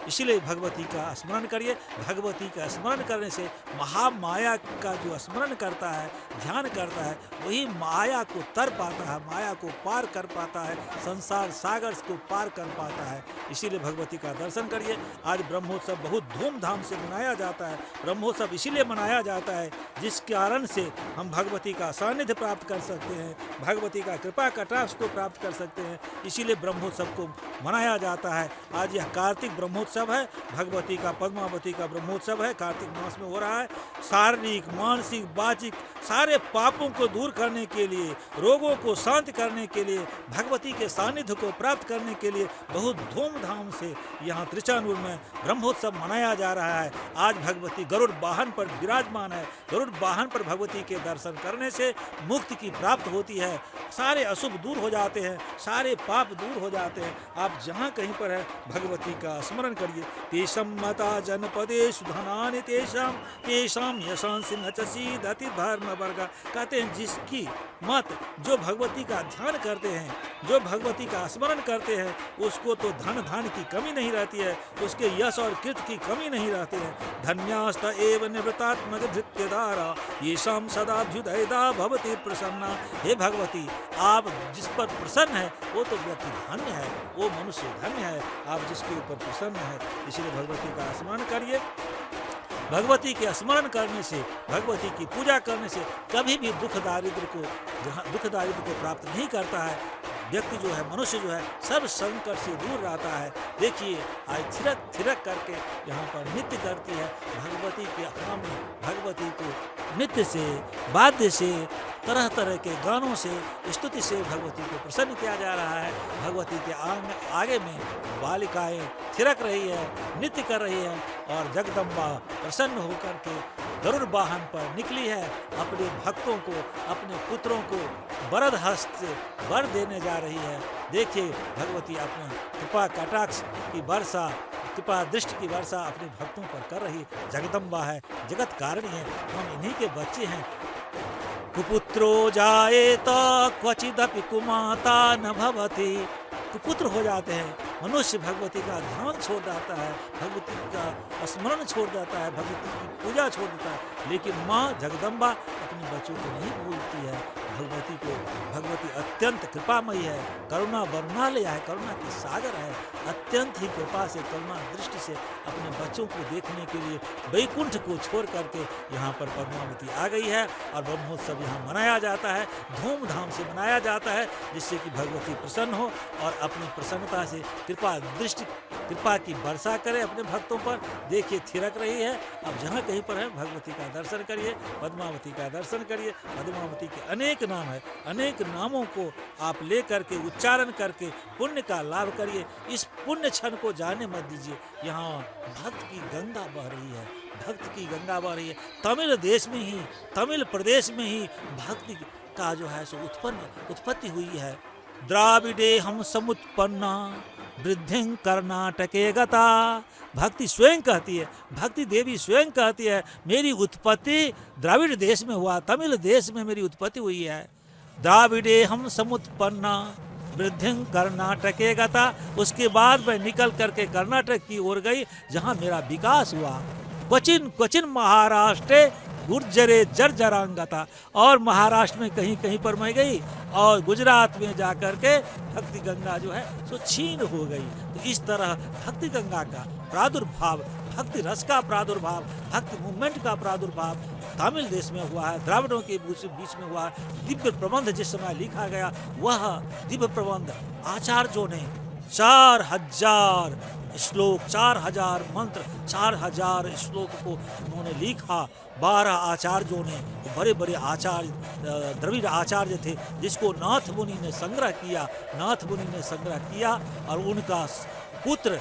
इसीलिए भगवती का स्मरण करिए। भगवती का स्मरण करने से महामाया का जो स्मरण करता है, ध्यान करता है, वही माया को तर पाता है, माया को पार कर पाता है, संसार सागर को पार कर पाता है। इसीलिए भगवती का दर्शन करिए। आज ब्रह्मोत्सव बहुत धूमधाम से मनाया जाता है। ब्रह्मोत्सव इसीलिए मनाया जाता है जिस कारण से हम भगवती का सानिध्य प्राप्त कर सकते हैं, भगवती का कृपा कटाक्ष को प्राप्त कर सकते हैं। इसीलिए ब्रह्मोत्सव को मनाया जाता है। आज यह कार्तिक ब्रह्मोत्सव है, भगवती का पद्मावती का ब्रह्मोत्सव है, कार्तिक मास में हो रहा है। शारीरिक, मानसिक, वाचिक सारे पापों को दूर करने के लिए, रोगों को शांत करने के लिए, भगवती के सानिध्य को प्राप्त करने के लिए बहुत धूमधाम से यहाँ त्रिचानूर में ब्रह्मोत्सव मनाया जा रहा है। आज भगवती गरुड़ वाहन पर विराजमान है। गरुड़ वाहन पर भगवती के दर्शन करने से मुक्ति की प्राप्त होती है, सारे अशुभ दूर हो जाते हैं, सारे पाप दूर हो जाते हैं। आप जहाँ कहीं पर है भगवती का स्मरण करिए। तेषम मता जनपदेषु धनानि तेषाम तेषाम यशांसि न च सीदति धर्म वर्ग। कहते हैं जिसकी मत, जो भगवती का ध्यान करते हैं, जो भगवती का स्मरण करते हैं, उसको तो धन धान की कमी नहीं रहती है, उसके यश और कीर्ति की कमी नहीं रहती है। धन्यास्त एव निवृत्तात्मक धृत्यदारा येषाम सदाभ्युदयदा भवति प्रसन्ना। हे भगवती, आप जिस पर प्रसन्न है वो तो व्यक्ति धन्य है, वो मनुष्य धन्य है, आप जिसके ऊपर प्रसन्न है। इसलिए भगवती का स्मरण करिए। भगवती के स्मरण करने से, भगवती की पूजा करने से कभी भी दुख दारिद्र को प्राप्त नहीं करता है। व्यक्ति जो है, मनुष्य जो है, सब संकट से दूर रहता है। देखिए आज थिरक थिरक करके यहाँ पर नृत्य करती है भगवती के सामने। भगवती को नृत्य से, वाद्य से, तरह तरह के गानों से, स्तुति से भगवती को प्रसन्न किया जा रहा है। भगवती के आगे में बालिकाएं थिरक रही है, नृत्य कर रही है और जगदम्बा प्रसन्न होकर के गरुड़ वाहन पर निकली है। अपने भक्तों को, अपने पुत्रों को वरद हस्त से वर देने जा रही है। देखिए भगवती अपना कृपा कटाक्ष की वर्षा, कृपा दृष्टि की वर्षा अपने भक्तों पर कर रही जगदम्बा है, जगत कारिणी है। हम इन्हीं के बच्चे हैं। कुपुत्रो जायेत क्वचिदपि कुमाता न भवति। कुपुत्र हो जाते हैं मनुष्य, भगवती का ध्यान छोड़ जाता है, भगवती का स्मरण छोड़ जाता है, भगवती की पूजा छोड़ देता है। लेकिन माँ जगदम्बा अपने बच्चों को नहीं भूलती है। भगवती अत्यंत कृपामयी है, करुणा वर्णालय है, करुणा की सागर है। अत्यंत ही कृपा से, करुणा दृष्टि से अपने बच्चों को देखने के लिए वैकुंठ को छोड़ करके यहाँ पर पद्मावती आ गई है और ब्रह्मोत्सव यहाँ मनाया जाता है, धूमधाम से मनाया जाता है, जिससे कि भगवती प्रसन्न हो और अपनी प्रसन्नता से कृपा की वर्षा करे अपने भक्तों पर। देखिए थिरक रही है। अब जहाँ कहीं पर है भगवती का दर्शन करिए, पद्मावती का दर्शन करिए। पद्मावती के अनेक नाम है, अनेक नामों को आप ले करके उच्चारण करके पुण्य का लाभ करिए। इस पुण्य क्षण को जाने मत दीजिए। यहाँ भक्त की गंगा बह रही है, भक्त की गंगा बह रही है। तमिल देश में ही, तमिल प्रदेश में ही भक्ति का जो है सो उत्पत्ति हुई है। द्राविडे हम समुत्पन्ना वृद्धि कर्नाटके गता। भक्ति स्वयं कहती है, भक्ति देवी स्वयं कहती है, मेरी उत्पत्ति द्राविड़ देश में हुआ, तमिल देश में मेरी उत्पत्ति हुई है। द्राविडे हम समुत्पन्ना वृद्धि कर्नाटके गता। उसके बाद मैं निकल करके कर्नाटक की ओर गई, जहाँ मेरा विकास हुआ। क्वचिन क्वचिन महाराष्ट्र गुर्जरे जर्जरांगता। और महाराष्ट्र में कहीं कहीं पर मैं गई और गुजरात में जाकर के भक्ति गंगा जो है सो छीन हो गई। तो इस तरह भक्ति गंगा का प्रादुर्भाव, भक्ति रस का प्रादुर्भाव, भक्ति मूवमेंट का प्रादुर्भाव तमिल देश में हुआ है, द्राविड़ों के बीच में हुआ है। दिव्य प्रबंध जिस समय लिखा गया, वह दिव्य प्रबंध आचार्यों ने 4000 श्लोक, 4000 मंत्र, 4000 श्लोक को उन्होंने लिखा। 12 आचार्यों ने, बड़े बड़े आचार्य, द्रविड़ आचार्य थे, जिसको नाथ मुनि ने संग्रह किया। नाथ मुनि ने संग्रह किया और उनका पुत्र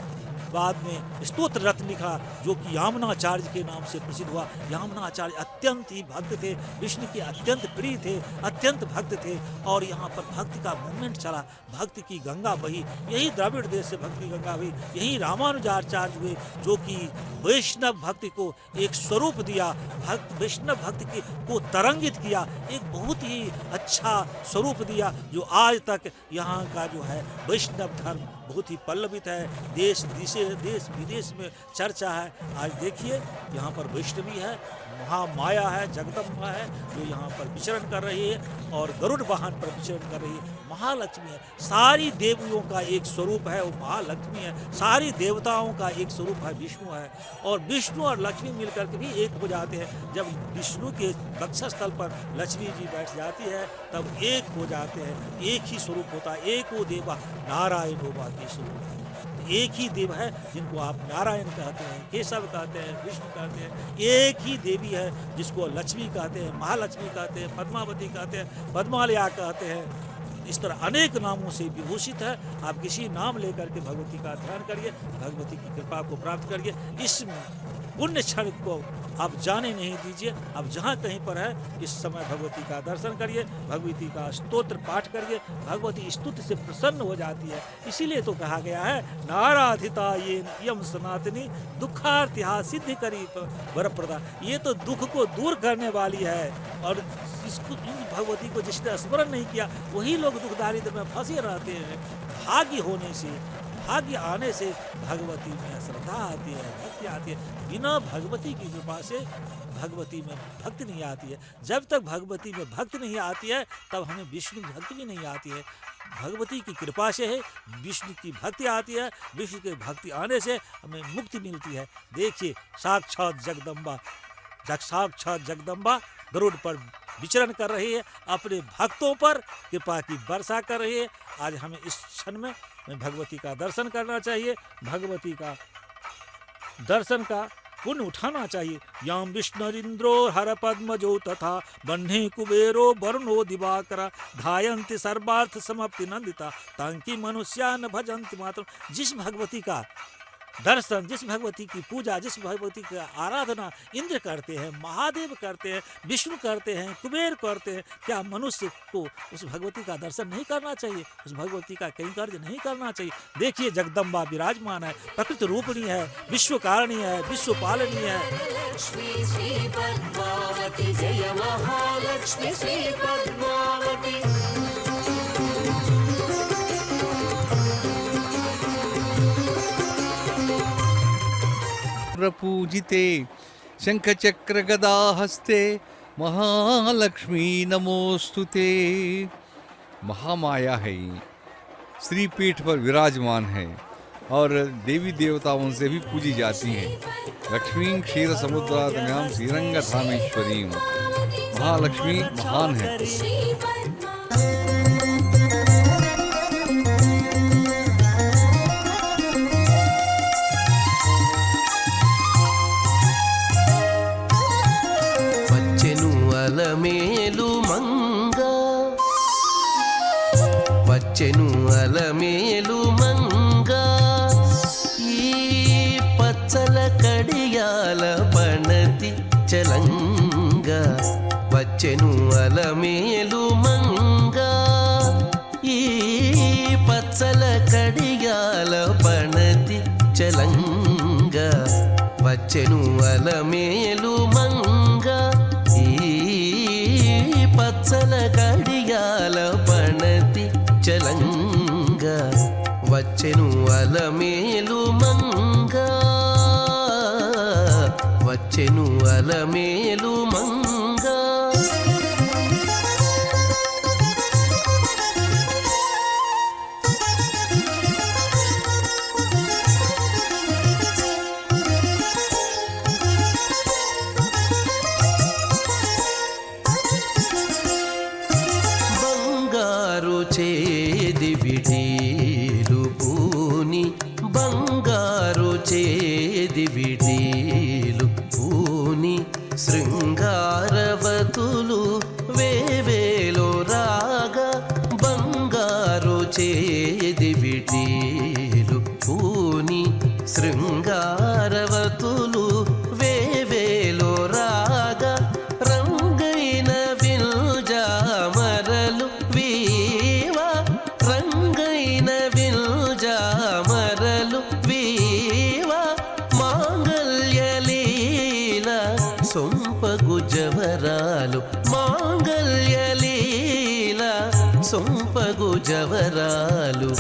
बाद में स्तोत्र रत्न लिखा, जो कि यामुनाचार्य के नाम से प्रसिद्ध हुआ। यामुनाचार्य अत्यंत ही भक्त थे, विष्णु के अत्यंत प्रिय थे, अत्यंत भक्त थे और यहाँ पर भक्ति का मूवमेंट चला, भक्ति की गंगा बही। यही द्रविड़ देश से भक्ति गंगा बही, यही रामानुजाचार्य हुए जो कि वैष्णव भक्ति को एक स्वरूप दिया, वैष्णव भक्ति को तरंगित किया, एक बहुत ही अच्छा स्वरूप दिया जो आज तक यहाँ का जो है वैष्णव धर्म बहुत ही पल्लवित है, देश विदेश में चर्चा है। आज देखिए यहाँ पर वैष्णवी है, महामाया है, जगदम्बा है जो यहाँ पर विचरण कर रही है और गरुड़ वाहन पर विचरण कर रही है। महालक्ष्मी है, सारी देवियों का एक स्वरूप है वो महालक्ष्मी है, सारी देवताओं का एक स्वरूप है विष्णु है। और विष्णु और लक्ष्मी मिलकर के भी एक हो जाते हैं। जब विष्णु के वक्षस्थल पर लक्ष्मी जी बैठ जाती है तब एक हो जाते हैं, एक ही स्वरूप होता है। एक वो देवा नारायण होगा स्वरूप, एक ही देव है जिनको आप नारायण कहते हैं, केशव कहते हैं, विष्णु कहते हैं। एक ही देवी है जिसको लक्ष्मी कहते हैं, महालक्ष्मी कहते हैं, पद्मावती कहते हैं, पद्मालया कहते हैं। इस तरह अनेक नामों से विभूषित है। आप किसी नाम लेकर के भगवती का ध्यान करिए, भगवती की कृपा को प्राप्त करिए। इस पुण्य क्षण को आप जाने नहीं दीजिए। आप जहाँ कहीं पर है इस समय भगवती का दर्शन करिए, भगवती का स्तोत्र पाठ करिए, भगवती स्तुति से प्रसन्न हो जाती है। इसीलिए तो कहा गया है नाराधिता ये यम सनातनी दुखार्तिहा सिद्धि करी वरप्रदा। ये तो दुख को दूर करने वाली है और इसको भगवती को जिसने स्मरण नहीं किया वही लोग दुख दारिद्र में फंसे रहते हैं। भाग्य होने से, भाग्य आने से भगवती में श्रद्धा आती है, भक्ति आती है। बिना भगवती की कृपा से भगवती में भक्ति नहीं आती है। जब तक भगवती में भक्ति नहीं आती है तब हमें विष्णु भक्ति भी नहीं आती है। भगवती की कृपा से है विष्णु की भक्ति आती है, विष्णु की भक्ति आने से हमें मुक्ति मिलती है। देखिए साक्षात जगदम्बा गरुड़ पर विचरण कर रही है, अपने भक्तों पर कृपा की वर्षा कर रही है। आज हमें इस क्षण में भगवती का दर्शन करना चाहिए, भगवती का दर्शन का पुण्य उठाना चाहिए। याम विष्णुरिंद्रो हर पद्मजो तथा बन्हे कुबेरो वरुणो दिवाकर धायन्ति सर्वार्थ समाप्ति नंदिता तांकी मनुष्या न भजन्ति मात्र। जिस भगवती का दर्शन, जिस भगवती की पूजा, जिस भगवती की आराधना इंद्र करते हैं, महादेव करते हैं, विष्णु करते हैं, कुबेर करते हैं, क्या मनुष्य को उस भगवती का दर्शन नहीं करना चाहिए? उस भगवती का कहीं कार्य नहीं करना चाहिए? देखिए जगदम्बा विराजमान है, प्रकृत रूपणी है, विश्व कारणी है, विश्व पालनी है। लक्ष्मी श्री पद्मावती जय महालक्ष्मी श्री पद्मावती। पूजिते शंख चक्र गदा हस्ते महालक्ष्मी नमोस्तुते। महामाया है, श्रीपीठ पर विराजमान है और देवी देवताओं से भी पूजी जाती हैं। लक्ष्मी क्षीर समुद्रात्म्याम श्रीरंगधामेश्वरी। महालक्ष्मी महान है। అలమేలు మంగ వచ్చెను అలమేలు మంగ ఈ పచ్చల కడియాల పణతి చలంగ వచ్చెను అలమేలు మంగ ఈ పచ్చల కడియాల పణతి చలంగ వచ్చెను అలమేలు మంగ పచ్చల గడియాల పణతి చలంగ వచ్చెను అలమేలు మంగ వచ్చెను అలమేలు మంగ। చేది విడీలు పూని బంగారు చేది విడీలు పూని శృంగారవతులు వేవేలో రాగా బంగారు చేది విడీలు పూని శృంగారవతులు వేవేలో రాగా రంగైన విల్జామ జవరాలు మాంగళ్యలీల సొంపగు జవరాలు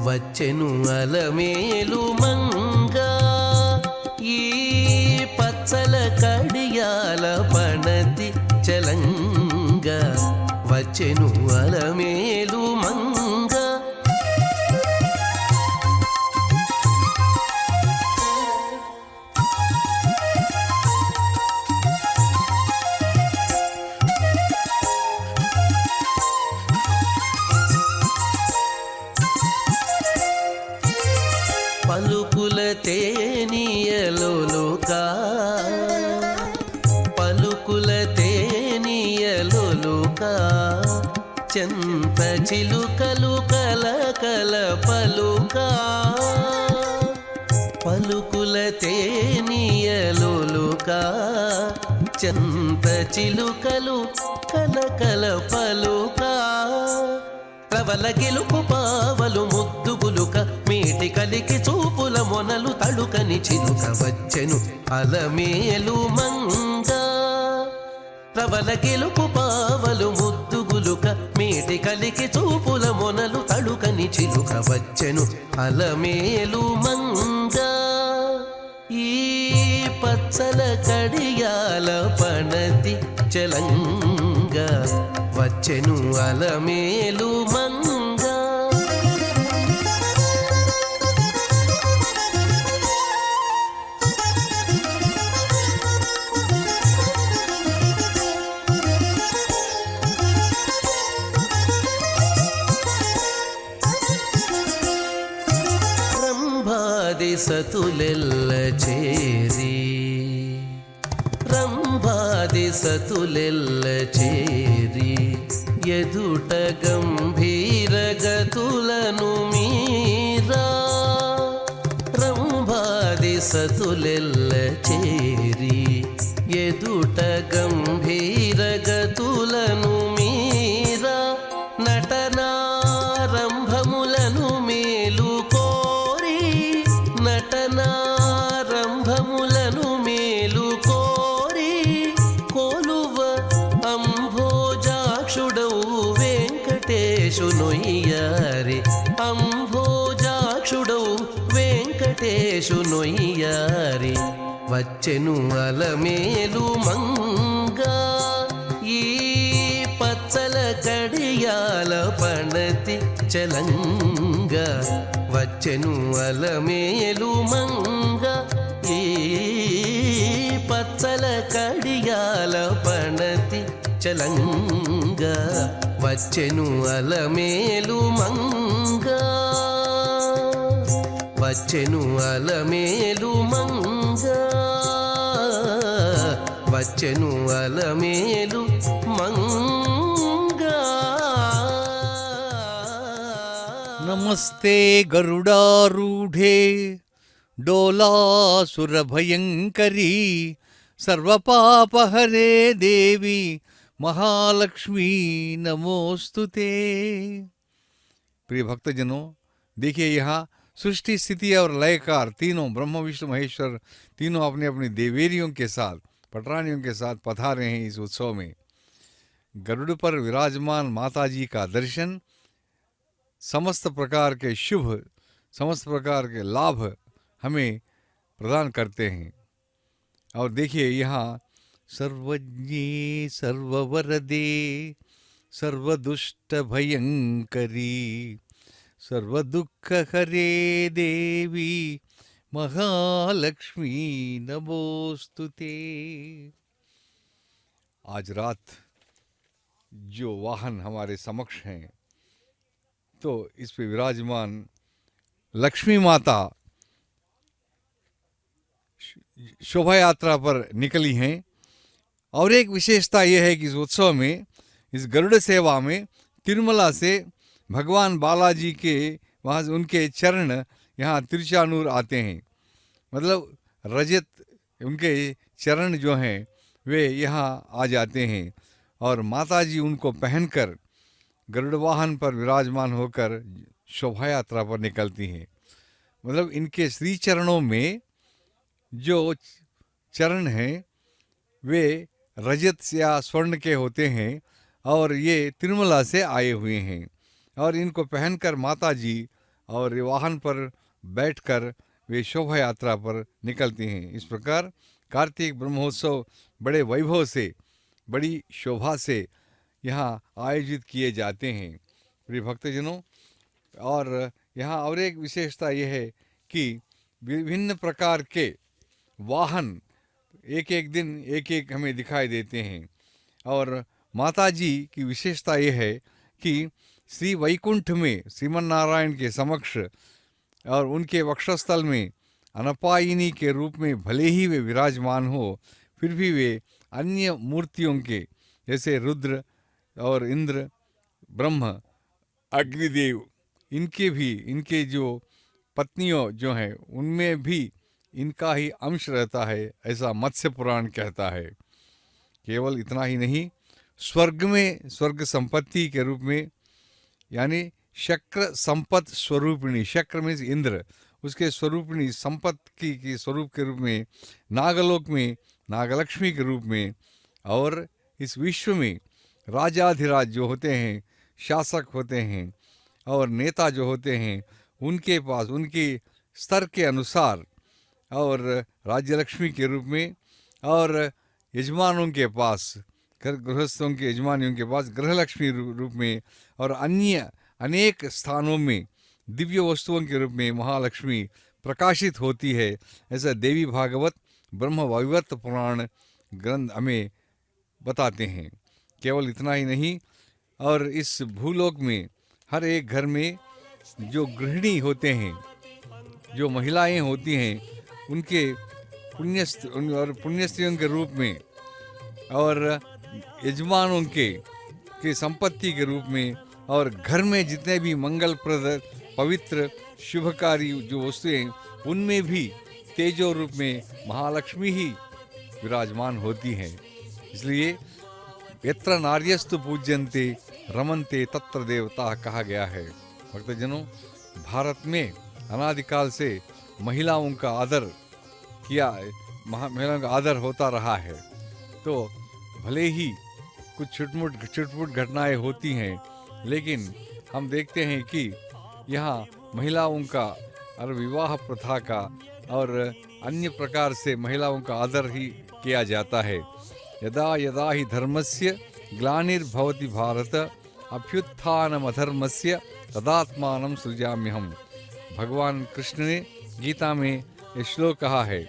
వచ్చెను అలమేలు మంగా ఈ పచ్చల కడియాల పణతి చలంగా వచ్చెను అలమేలు మంగా పలుకుల తేనియలోలుకా పలుకుల తేనియలోలుకా చెంత చిలుకలు కలకల పలుకా పలుకుల తేనియలోలుకా చెంత చిలుకలు కలకల పలుకా ప్రవల గెలుపు పావలు ముద్దు గులుక మీటి కలికి చూపుల మొనలు తడుకని చిలుక వచ్చెను అలమేలు మంగా ప్రవల గెలుపు పావలు ముద్దు గులుక మీటి కలికి చూపుల మొనలు తడుకని చిలుక వచ్చెను అలమేలు మంగా ఈ పచ్చల కడియాల పణతి చలంగా వచ్చెను అలమేలు మంగా రంభాది సతులెల్ల చేరి రంభాది సతులెల్ల చేరి ఎదుట గంభీర గతులను మీరా రంభాది సతులెల్ల చేరి ఎదుట గంభీర గతులను మీరా నటనారంభములను మేలు కోరి నటనారంభములను మేలు కోరి కొలువ అంభోజాక్షుడవు వెంకటేశునొయ్యారి అంభోజాక్షుడవు వెంకటేశునొయ్యారి వచ్చెను అలమేలు మంగా ఈ పచ్చల కడియాల పణతి చలంగా వచ్చెను అలమేలు మంగా ఈ పచ్చల కడియాల పణతి చలంగా వచ్చెను అలమేలు మంగా వచ్చెను అలమేలు మంగా వచ్చెను అలమేలు మంగా नमस्ते गरुडारूढे डोलासुरभयङ्करी सर्वपापहरे देवी महालक्ष्मी नमोस्तुते। प्रिय भक्तजनों, देखिए यहाँ सृष्टि स्थिति और लयकार तीनों ब्रह्म विष्णु महेश्वर तीनों अपनी अपनी देवेरियों के साथ पटरानियों के साथ पधारे हैं इस उत्सव में। गरुड़ पर विराजमान माताजी का दर्शन समस्त प्रकार के शुभ समस्त प्रकार के लाभ हमें प्रदान करते हैं। और देखिए यहाँ सर्वज्ञे सर्ववरदे सर्वदुष्ट भयंकरी सर्वदुःखहरे देवी महालक्ष्मी नमोस्तुते। आज रात जो वाहन हमारे समक्ष हैं तो इस पे विराजमान लक्ष्मी माता शोभा यात्रा पर निकली हैं। और एक विशेषता यह है कि इस उत्सव में इस गरुड़ सेवा में तिरुमला से भगवान बालाजी के वहाँ से उनके चरण यहाँ तिरुचानूर आते हैं। मतलब रजत उनके चरण जो हैं वे यहाँ आ जाते हैं और माताजी उनको पहनकर गरुड़ वाहन पर विराजमान होकर शोभा यात्रा पर निकलती हैं। मतलब इनके श्री चरणों में जो चरण हैं वे रजत या स्वर्ण के होते हैं और ये तिरुमला से आए हुए हैं और इनको पहनकर माता जी और वाहन पर बैठकर वे शोभा यात्रा पर निकलती हैं। इस प्रकार कार्तिक ब्रह्मोत्सव बड़े वैभव से, बड़ी शोभा से यहाँ आयोजित किए जाते हैं प्रिय भक्तजनों। और यहाँ और एक विशेषता यह है कि विभिन्न प्रकार के वाहन एक एक दिन एक एक हमें दिखाई देते हैं। और माता जी की विशेषता यह है कि श्री वैकुंठ में श्रीमन नारायण के समक्ष और उनके वक्षस्थल में अनपायिनी के रूप में भले ही वे विराजमान हो, फिर भी वे अन्य मूर्तियों के जैसे रुद्र और इंद्र, ब्रह्म, अग्निदेव, इनके जो पत्नियों जो हैं उनमें भी इनका ही अंश रहता है, ऐसा मत्स्य पुराण कहता है। केवल इतना ही नहीं, स्वर्ग में स्वर्ग संपत्ति के रूप में, यानी शक्र संपत स्वरूपिणी, शक्र में इंद्र, उसके स्वरूपिणी संपत्ति के स्वरूप के रूप में नागलोक में नागलक्ष्मी के रूप में, और इस विश्व में राजाधिराज जो होते हैं, शासक होते हैं और नेता जो होते हैं, उनके पास उनके स्तर के अनुसार और राज्यलक्ष्मी के रूप में, और यजमानों के पास, गृहस्थों के यजमानियों के पास गृहलक्ष्मी रूप में, और अन्य अनेक स्थानों में दिव्य वस्तुओं के रूप में महालक्ष्मी प्रकाशित होती है। ऐसा देवी भागवत, ब्रह्म वैवर्त पुराण ग्रंथ हमें बताते हैं। केवल इतना ही नहीं, और इस भूलोक में हर एक घर में जो गृहिणी होते हैं, जो महिलाएं होती हैं, उनके पुण्य स्त्रियों के रूप में और यजमानों के संपत्ति के रूप में, और घर में जितने भी मंगलप्रद पवित्र शुभकारी जो वस्तुएं, उनमें भी तेजो रूप में महालक्ष्मी ही विराजमान होती हैं। इसलिए यत्र नार्यस्तु पूज्यन्ते रमन्ते तत्र देवता कहा गया है। भक्तजनों, भारत में अनादिकाल से महिलाओं का आदर किया, महिलाओं का आदर होता रहा है। तो भले ही कुछ छुटपुट घटनाएं होती हैं, लेकिन हम देखते हैं कि यहाँ महिलाओं का और विवाह प्रथा का और अन्य प्रकार से महिलाओं का आदर ही किया जाता है। यदा यदा हि धर्मस्य ग्लानिर्भवति भारत अभ्युत्थानमधर्मस्य तदात्मानं सृजाम्यहम्। भगवान कृष्ण ने गीता में ये श्लोक कहा है।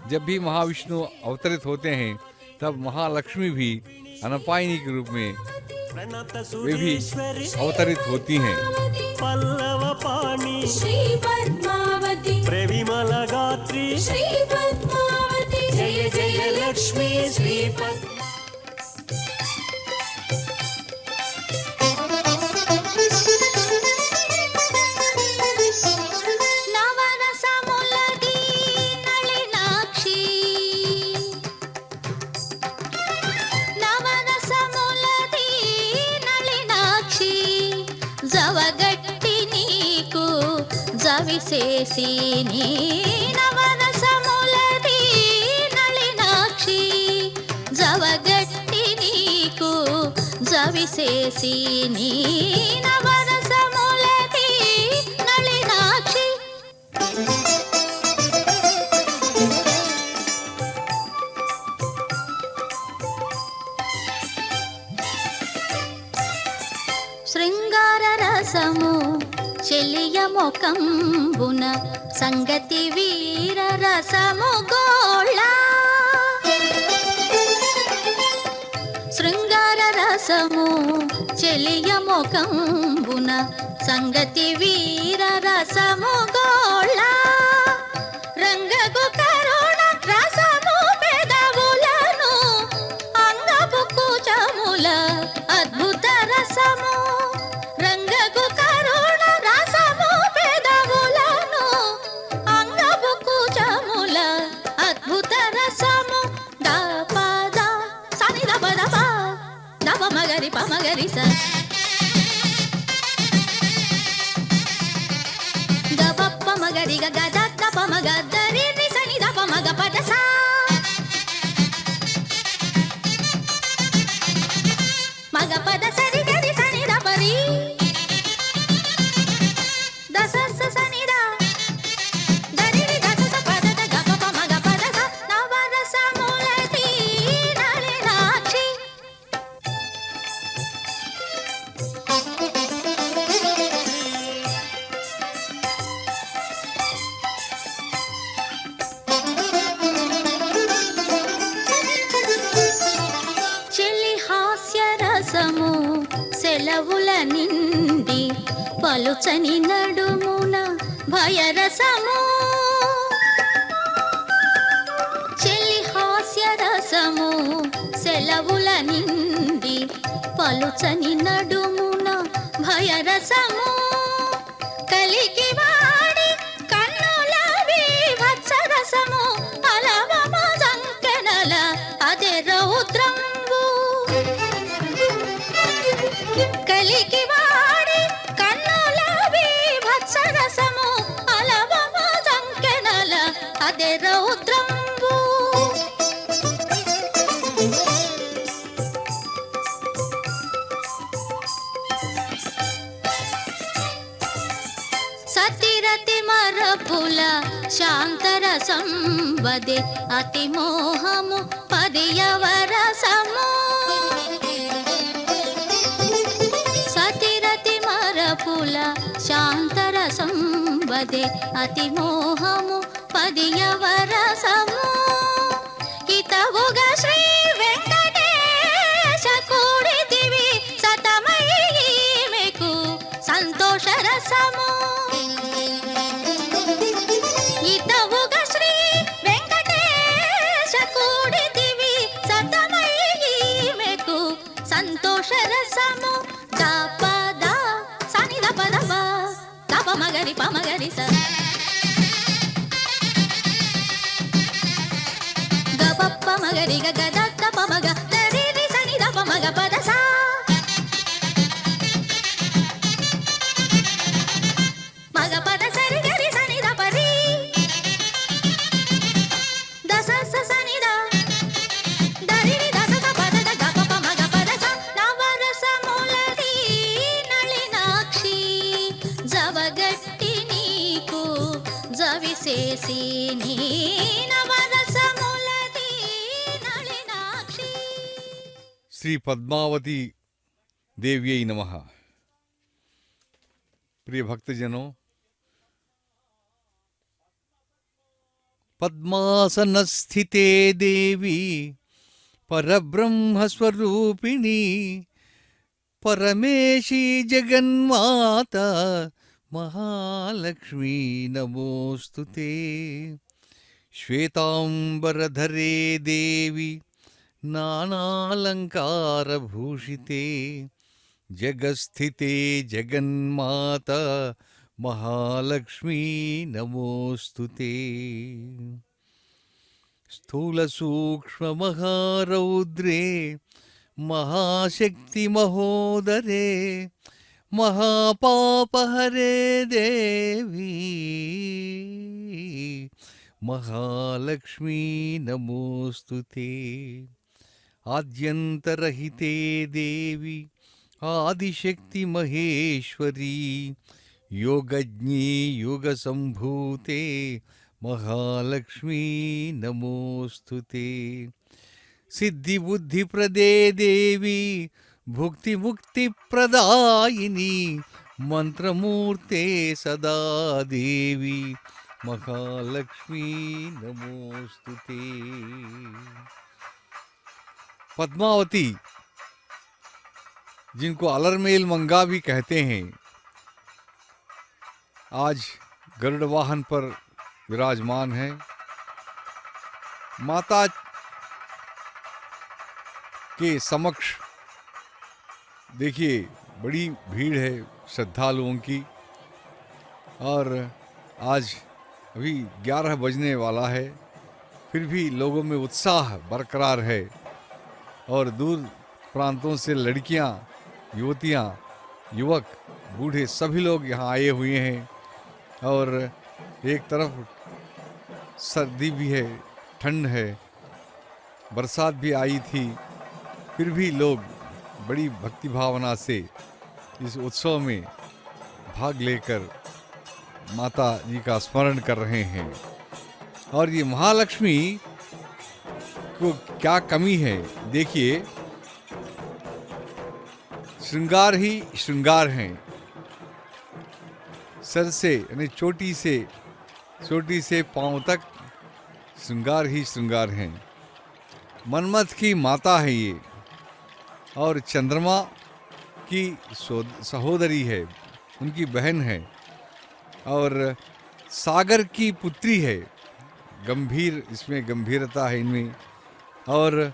जब भी महाविष्णु अवतरित होते हैं, तब महालक्ष्मी भी अनपायिनी के रूप में वे भी अवतरित होती हैं। पल्लव पाणी श्री पद्मावती प्रेविमल गात्री श्री पद्मावती जय जय लक्ष्मी श्री విశేషిని నవరసములది నళినాక్షి జవగట్టి నీకు జవిశేషిని నవరసములది నళినాక్షి. శృంగార రసము చెలియమొకంబున సంగతి వీర రసము గోళ. శృంగార రసము చెలియమొకంబున సంగతి వీర రసము గోళ. రంగకు కరుణ రసము పెదవులను అంగపు కూచముల అద్భుత రసము. రంగకు కరుణ రసము పెదవులను అంగపు కూచముల అద్భుత రసము. ద పద సని ద పద ప దవ మగరి ప మగరి స ద పప్ప మగరి గ గ ద ద ప మగ ద రి రి సని ద ప మగ పద స. పలుచని నడుమున భయరసము చెలి హాస్య రసము సెలవుల నిండి పలుచని నడుమున భయరసము కలికి వాడి కన్నుల బీభత్సరసము అలవమ సంకెనల అదే రౌద్రంబు కలికి వాడి కన్నుల బీభత్సరసము అలవమ సంకెనల అదే రౌద్రంబు సతిరతి మరపుల శాంతరసం వదే అతి మోహము పదియవరసము సతిరతి మరపుల శాంతరసం వదే అతి మోహము పదియవరసము హితవుగా శ్రీ వెంకటేశ కూడితివి సతమై మీకు సంతోష రసము హితవుగా శ్రీ వెంకటేశ కూడితివి సతమై మీకు సంతోష రసము దపద సని దపదప దప మగరి పమగరి స గపప్ప మగరి గగ దప్ప మగ దరి రి సని దప మగ పద సా మగ పద సరి గరి సని దప రి దస స సని ద దరి రి దస స పద ద గపప్ప మగ పద స నవరసములది నళినాక్షి జవగట్టి నీకు జవిసేసి నీ నవరసములది నళినాక్షి श्री पद्मावती देव्यै नमः। प्रिय भक्तजनों, पद्मासनस्थिते देवी परब्रह्म स्वरूपिणी परमेशी जगन्माता महालक्ष्मी नमोस्तुते। श्वेतांबरधरे देवी नानालंकारभूषिते जगस्थिते जगन्माता महालक्ष्मी नमोस्तुते। स्थूलसूक्ष्ममहारौद्रे महाशक्ति महोदरे महापापहरे देवी महालक्ष्मी नमोस्तुते। आद्यन्तरहिते देवी आदिशक्ति महेश्वरी योगज्ञे योगसम्भूते महालक्ष्मी नमोस्तुते। सिद्धिबुद्धिप्रदे देवी भुक्तिमुक्तिप्रदायिनी मंत्रमूर्ते सदा देवी महालक्ष्मी नमोस्तुते। पद्मावती, जिनको अलरमेल मंगा भी कहते हैं, आज गरुड़ वाहन पर विराजमान है। माता के समक्ष देखिए बड़ी भीड़ है श्रद्धालुओं की, और आज अभी 11 बजने वाला है, फिर भी लोगों में उत्साह बरकरार है। और दूर प्रांतों से लड़कियां, युवतियां, युवक, बूढ़े सभी लोग यहाँ आए हुए हैं। और एक तरफ सर्दी भी है, ठंड है, बरसात भी आई थी, फिर भी लोग बड़ी भक्ति भावना से इस उत्सव में भाग लेकर माता जी का स्मरण कर रहे हैं। और ये महालक्ष्मी को क्या कमी है, देखिए, श्रृंगार ही श्रृंगार हैं। सर से यानी चोटी से पांव तक श्रृंगार ही श्रृंगार हैं। मनमथ की माता है ये, और चंद्रमा की सहोदरी है, उनकी बहन है और सागर की पुत्री है। गंभीर, इसमें गंभीरता है इनमें, और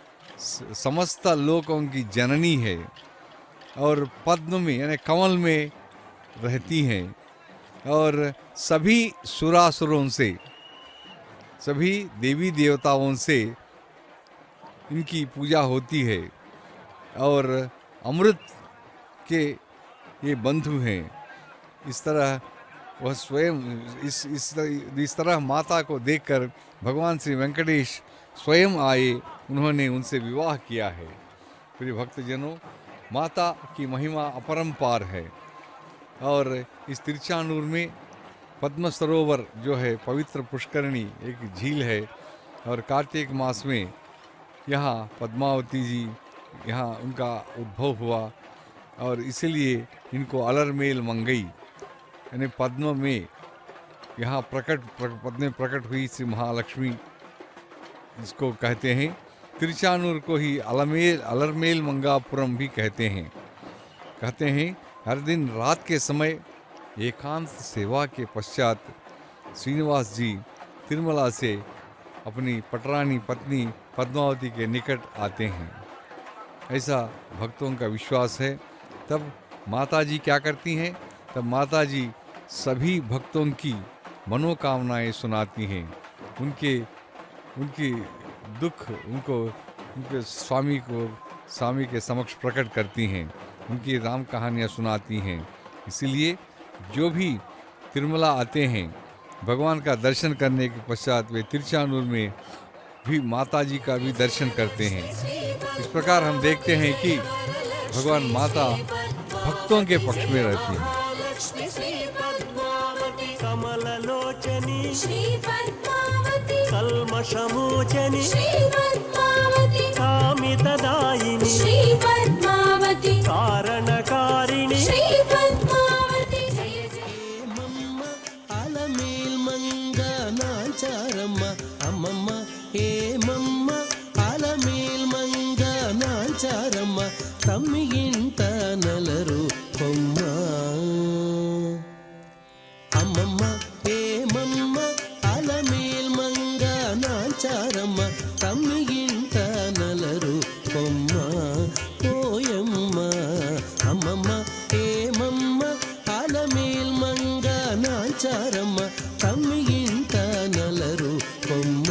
समस्त लोकों की जननी है और पद्म में यानी कमल में रहती हैं और सभी सुरासुरों से, सभी देवी देवताओं से इनकी पूजा होती है और अमृत के ये बंधु हैं। इस तरह वह स्वयं इस तरह माता को देखकर भगवान श्री वेंकटेश स्वयं आए, उन्होंने उनसे विवाह किया है। प्रिय भक्तजनों, माता की महिमा अपरंपार है और इस तिरुचानूर में पद्म सरोवर जो है, पवित्र पुष्करणी एक झील है और कार्तिक मास में यहाँ पद्मावती जी, यहाँ उनका उद्भव हुआ और इसीलिए इनको अलरमेल मंगई यानी पद्म में यहाँ पद में प्रकट हुई श्री महालक्ष्मी इसको कहते हैं। तिरुचानूर को ही अलरमेल मंगापुरम भी कहते हैं। हर दिन रात के समय एकांत सेवा के पश्चात श्रीनिवास जी तिरुमला से अपनी पटरानी पत्नी पद्मावती के निकट आते हैं, ऐसा भक्तों का विश्वास है। तब माता जी क्या करती हैं? तब माता जी सभी भक्तों की मनोकामनाएं सुनाती हैं, उनकी दुख उनके स्वामी के समक्ष प्रकट करती हैं, उनकी राम कहानियाँ सुनाती हैं। इसीलिए जो भी तिरुमला आते हैं भगवान का दर्शन करने के पश्चात वे तिरुचानूर में भी माता जी का भी दर्शन करते हैं। इस प्रकार हम देखते हैं कि भगवान माता भक्तों के पक्ष में रहती है। कमललोचनी श्री पद्मावती कल्मषमोचनी श्री पद्मावती कामितदायिनी श्री पद्मावती कारणकारिणी श्री पद्मावती जय जय ఏమమ్మ అలమేల్ మంగ నాచారమ్మ అమ్మమ్మ ఏమమ్మ అలమేల్ మంగ నాచారమ్మ తమ్మి ఇంట నలరు కొమ్మ అమ్మమ్మ ఏమమ్మ అలమేల్ మంగ నాచారమ్మ తమ్మి ఇంట నలరు కొమ్మ పోయమ్మ అమ్మమ్మ ఏమమ్మ అలమేల్ మంగ నాచారమ్మ తమ్మి ఇంట నలరు కొమ్మ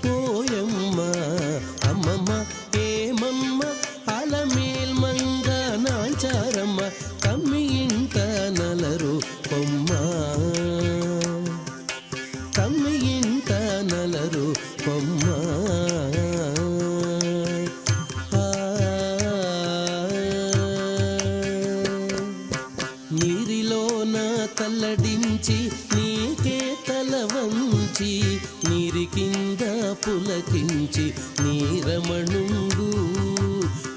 పోయమ్మ అమ్మమ్మ ఏమమ్మ అలమేల్ మంగ నాచారమ్మ తమ్మి ఇంట నలరు కొమ్మ తమ్మి ఇంట నలరు కొమ్మ నీరిలోన తల్లడించి నీకే తల వంచి నీరి కింద పులకించి నీరమణుండు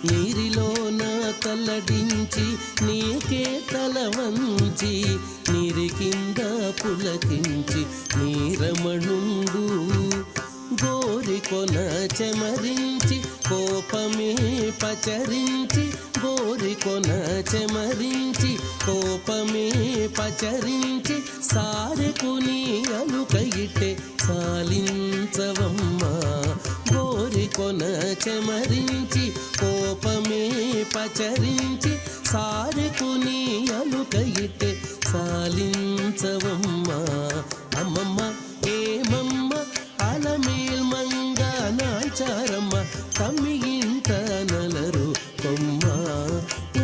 నీరిలోన తల్లడించి నీకే తల వంచి నీరి కింద పులకించి నీరమణుండు గోరికొన చెమరించి కోపమే పచరించి గోరికొన చెమరించి కోపమే పచరించి సారెకుని అలుకయిటే సాలించవమ్మ గోరికొన చెమరించి కోపమే పచరించి సారెకుని అలుకయిటే సాలించవమ్మ అమ్మమ్మ ఏమమ్మ అలమేల్ మంగ నాచారమ్మ తమ్మి ఇంట నలరు కొమ్మ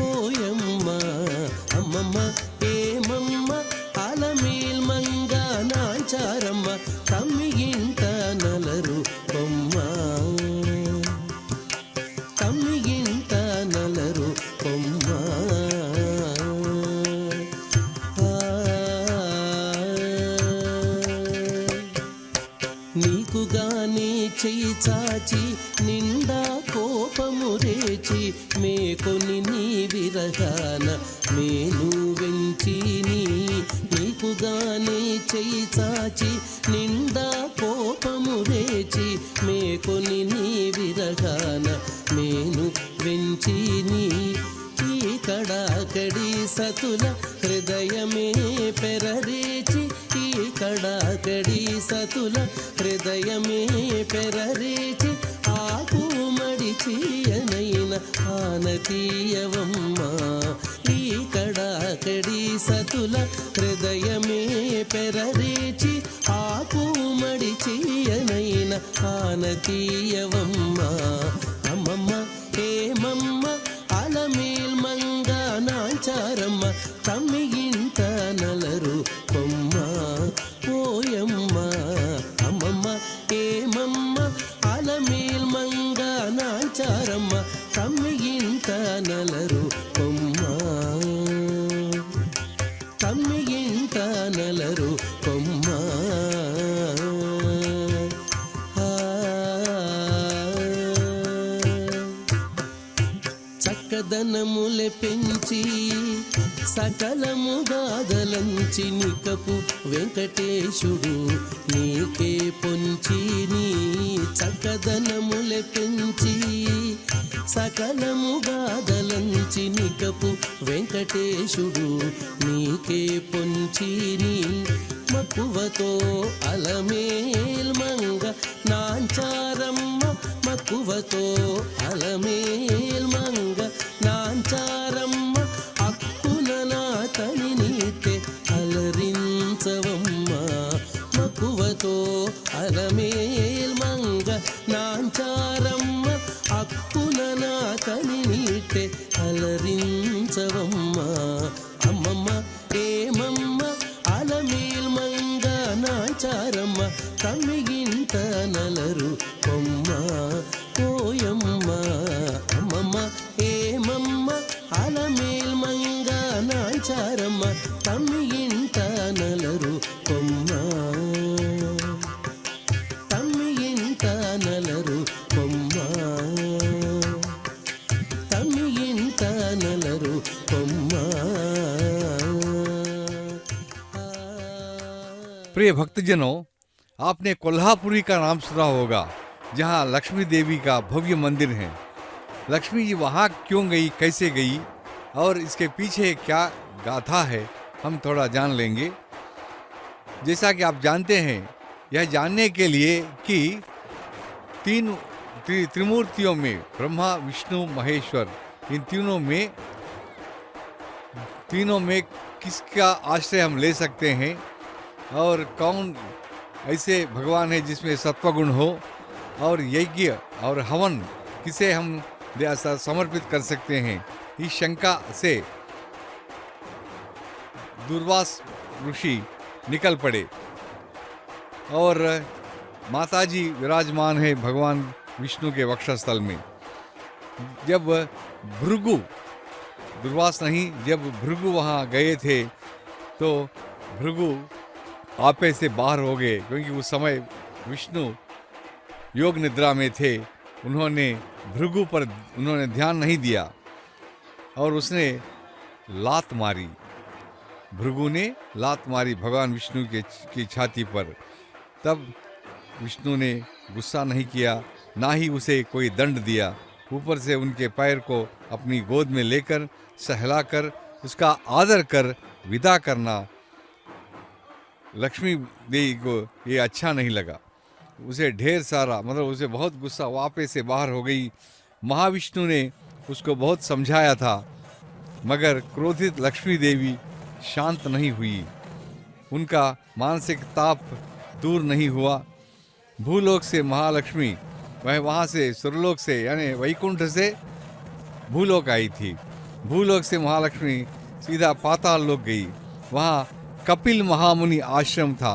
ఓయమ్మ అమ్మమ్మ ఏమమ్మ అలమేల్ మంగ నాచారమ్మ తమ్మి ఇంట నలరు కొమ్మ తమ్మి ఇంట నలరు కొమ్మ నీకుగానే చెయ్యి చాచి నిండా కోపము రేచి మేకొని నీ విరహాన మేను వెంచిని నీకుగానే చెయ్యి చాచి నిండా కోపము రేచి మేకొని నీ విరహాన మేను వెంచిని ఈ కడాకడి సతుల హృదయమే పెరరేచి ఈ కడాకడి సతుల హృదయమే పెరరేచి ఆకు మడిచియనైన ఆనతీయవమ్మ ఈ కడాకడి సతుల హృదయమే పెరరేచి ఆకు మడిచియనైన ఆనతీయవమ్మ అమ్మమ్మ ఏమమ్మ అలమేల్ మంగ నాంచారమ్మ తమ్మిగింట నలరు కొమ్మ పోయమ్మ అమ్మమ్మ ఏమమ్మ అలమేల్ మంగ నాంచారమ్మ తమ్మిగింట నలరు కొమ్మ తమ్మిగింట నలరు కొమ్మ చక్కదనములె పెంచి సకలము గాదలంచి నికపు వెంకటేశుడు నీకే పొంచి నీ చక్కదనములె పెంచి సకలము గాదలంచి నికపు వెంకటేశుడు నీకే పొంచి నీ మక్కువతో అలమేల్ మంగ నాంచారమ్మ మక్కువతో అలమేల్ మంగ నాంచారమ్మ అక్కున నాతని నీతే అలరించవమ్మ మక్కువతో అలమేల్ మంగ నాంచారమ్మ అక్కున నాతని నీతే అలరించవమ్మ అమ్మమ్మ ఏమమ్మ అలమేల్ మంగ నాంచారమ్మ తమ్మిగింట నలరు కొమ్మ పోయమ్మ అమ్మమ్మ ఏమమ్మ అలమేల్ మంగ నాంచారమ్మ తమ్మిగింట నలరు కొమ్మ తమ్మిగింట నలరు కొమ్మ తమ్మిగింట నలరు కొమ్మ. प्रिय भक्तजनों, आपने कोल्हापुरी का नाम सुना होगा, जहाँ लक्ष्मी देवी का भव्य मंदिर है। लक्ष्मी जी वहाँ क्यों गई, कैसे गई और इसके पीछे क्या गाथा है, हम थोड़ा जान लेंगे। जैसा कि आप जानते हैं, यह जानने के लिए कि तीन त्रिमूर्तियों में ब्रह्मा विष्णु महेश्वर, इन तीनों में किसका आश्रय हम ले सकते हैं और कौन ऐसे भगवान है जिसमें सत्वगुण हो, और यज्ञ और हवन किसे हम समर्पित कर सकते हैं। इस शंका से दुर्वास ऋषि निकल पड़े और माताजी विराजमान है भगवान विष्णु के वक्षस्थल में। जब भृगु, दुर्वास नहीं, जब भृगु वहाँ गए थे तो भृगु आपे से बाहर हो गए, क्योंकि उस समय विष्णु योग निद्रा में थे। उन्होंने भृगु पर ध्यान नहीं दिया और उसने लात मारी, भृगु ने लात मारी भगवान विष्णु की छाती पर। तब विष्णु ने गुस्सा नहीं किया, ना ही उसे कोई दंड दिया। ऊपर से उनके पैर को अपनी गोद में लेकर सहलाकर उसका आदर कर विदा करना लक्ष्मी देवी को ये अच्छा नहीं लगा। उसे ढेर सारा, मतलब उसे बहुत गुस्सा, वापे से बाहर हो गई। महाविष्णु ने उसको बहुत समझाया था, मगर क्रोधित लक्ष्मी देवी शांत नहीं हुई। उनका मानसिक ताप दूर नहीं हुआ। भूलोक से महालक्ष्मी वहाँ से सुरलोक से यानी वैकुंठ से भूलोक आई थी। भूलोक से महालक्ष्मी सीधा पाताल लोक गई। वहाँ कपिल महामुनि आश्रम था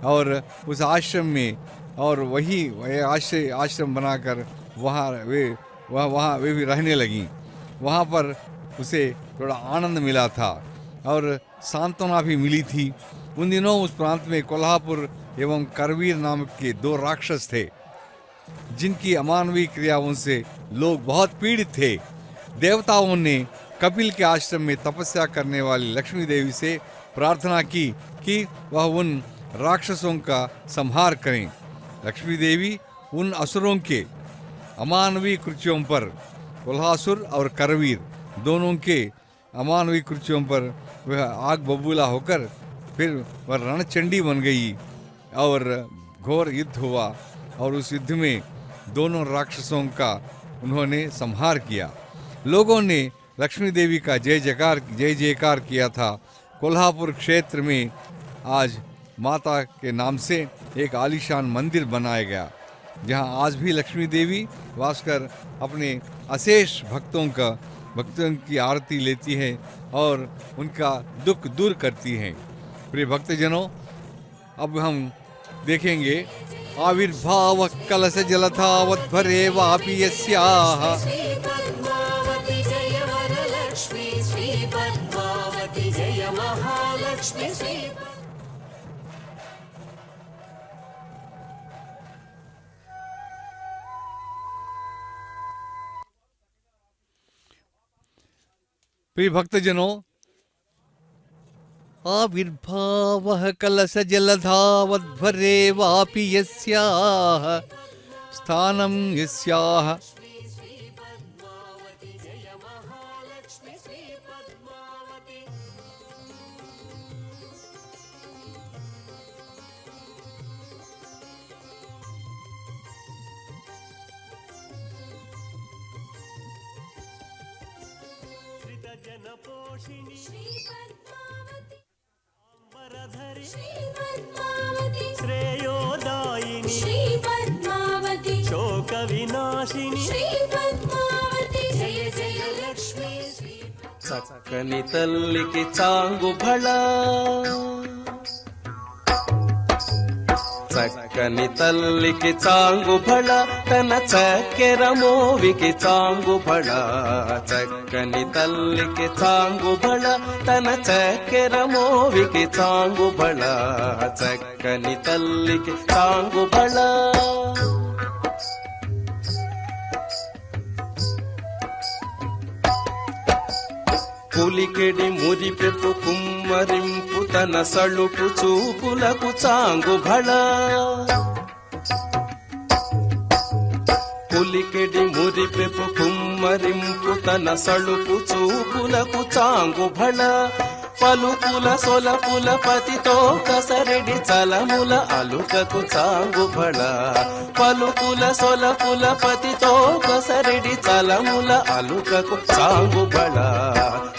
और उस आश्रम में, और वही आश्रम बनाकर वहाँ वे भी रहने लगीं। वहाँ पर उसे थोड़ा आनंद मिला था और सांत्वना भी मिली थी। उन दिनों उस प्रांत में कोल्हापुर एवं करवीर नाम के दो राक्षस थे, जिनकी अमानवीय क्रियाओं से लोग बहुत पीड़ित थे। देवताओं ने कपिल के आश्रम में तपस्या करने वाली लक्ष्मी देवी से प्रार्थना की कि वह उन राक्षसों का संहार करें। लक्ष्मी देवी उन असुरों के अमानवीय कृत्यों पर, कोल्हासुर और करवीर दोनों के अमानवीय कृत्यों पर वह आग बबूला होकर फिर वह रणचंडी बन गई और घोर युद्ध हुआ और उस युद्ध में दोनों राक्षसों का उन्होंने संहार किया। लोगों ने लक्ष्मी देवी का जय जयकार किया था। कोल्हापुर क्षेत्र में आज माता के नाम से एक आलीशान मंदिर बनाया गया, जहां आज भी लक्ष्मी देवी वास कर अपने अशेष भक्तों की आरती लेती है और उनका दुख दूर करती हैं। प्रिय भक्तजनों, अब हम देखेंगे आविर्भाव कलश जलधावद्भरे वापि यस्याः श्री पद्मावती जय वरलक्ष्मी श्री पद्मावती जय महालक्ष्मी श्री प्रिय भक्तजनों, आविर्भावः कलश जलधावद्भरे वापि यस्याः स्थानं यस्याः जनपोषिणि श्री पद्मावती वरधरि श्री पद्मावती श्रेयोदायिनि श्री पद्मावती शोकविनाशिनि श्री पद्मावती जय जय लक्ष्मी श्री చక్కని తల్లికి చాంగు భళ చక్కని తల్లికి చాంగు భళ తన చక్కెర మోవికి చాంగు భళ చక్కని తల్లికి చాంగు భళ తన చక్కెర మోవికి చాంగు భళ చక్కని తల్లికి చాంగు భళ పులికెడి మురిపెప్పు కుమ్మరింపు తన సళుపు చూపులకు చాంగు భళ పులికెడి మురిపెప్పు కుమ్మరింపు తన సళుపు చూపులకు చాంగు భళ పలుకుల సొలపుల పతితో కసరెడి చలముల అలుకకు చాంగు భళ పలుకుల సొలపుల పతితో కసరెడి చలముల అలుకకు చాంగు భళ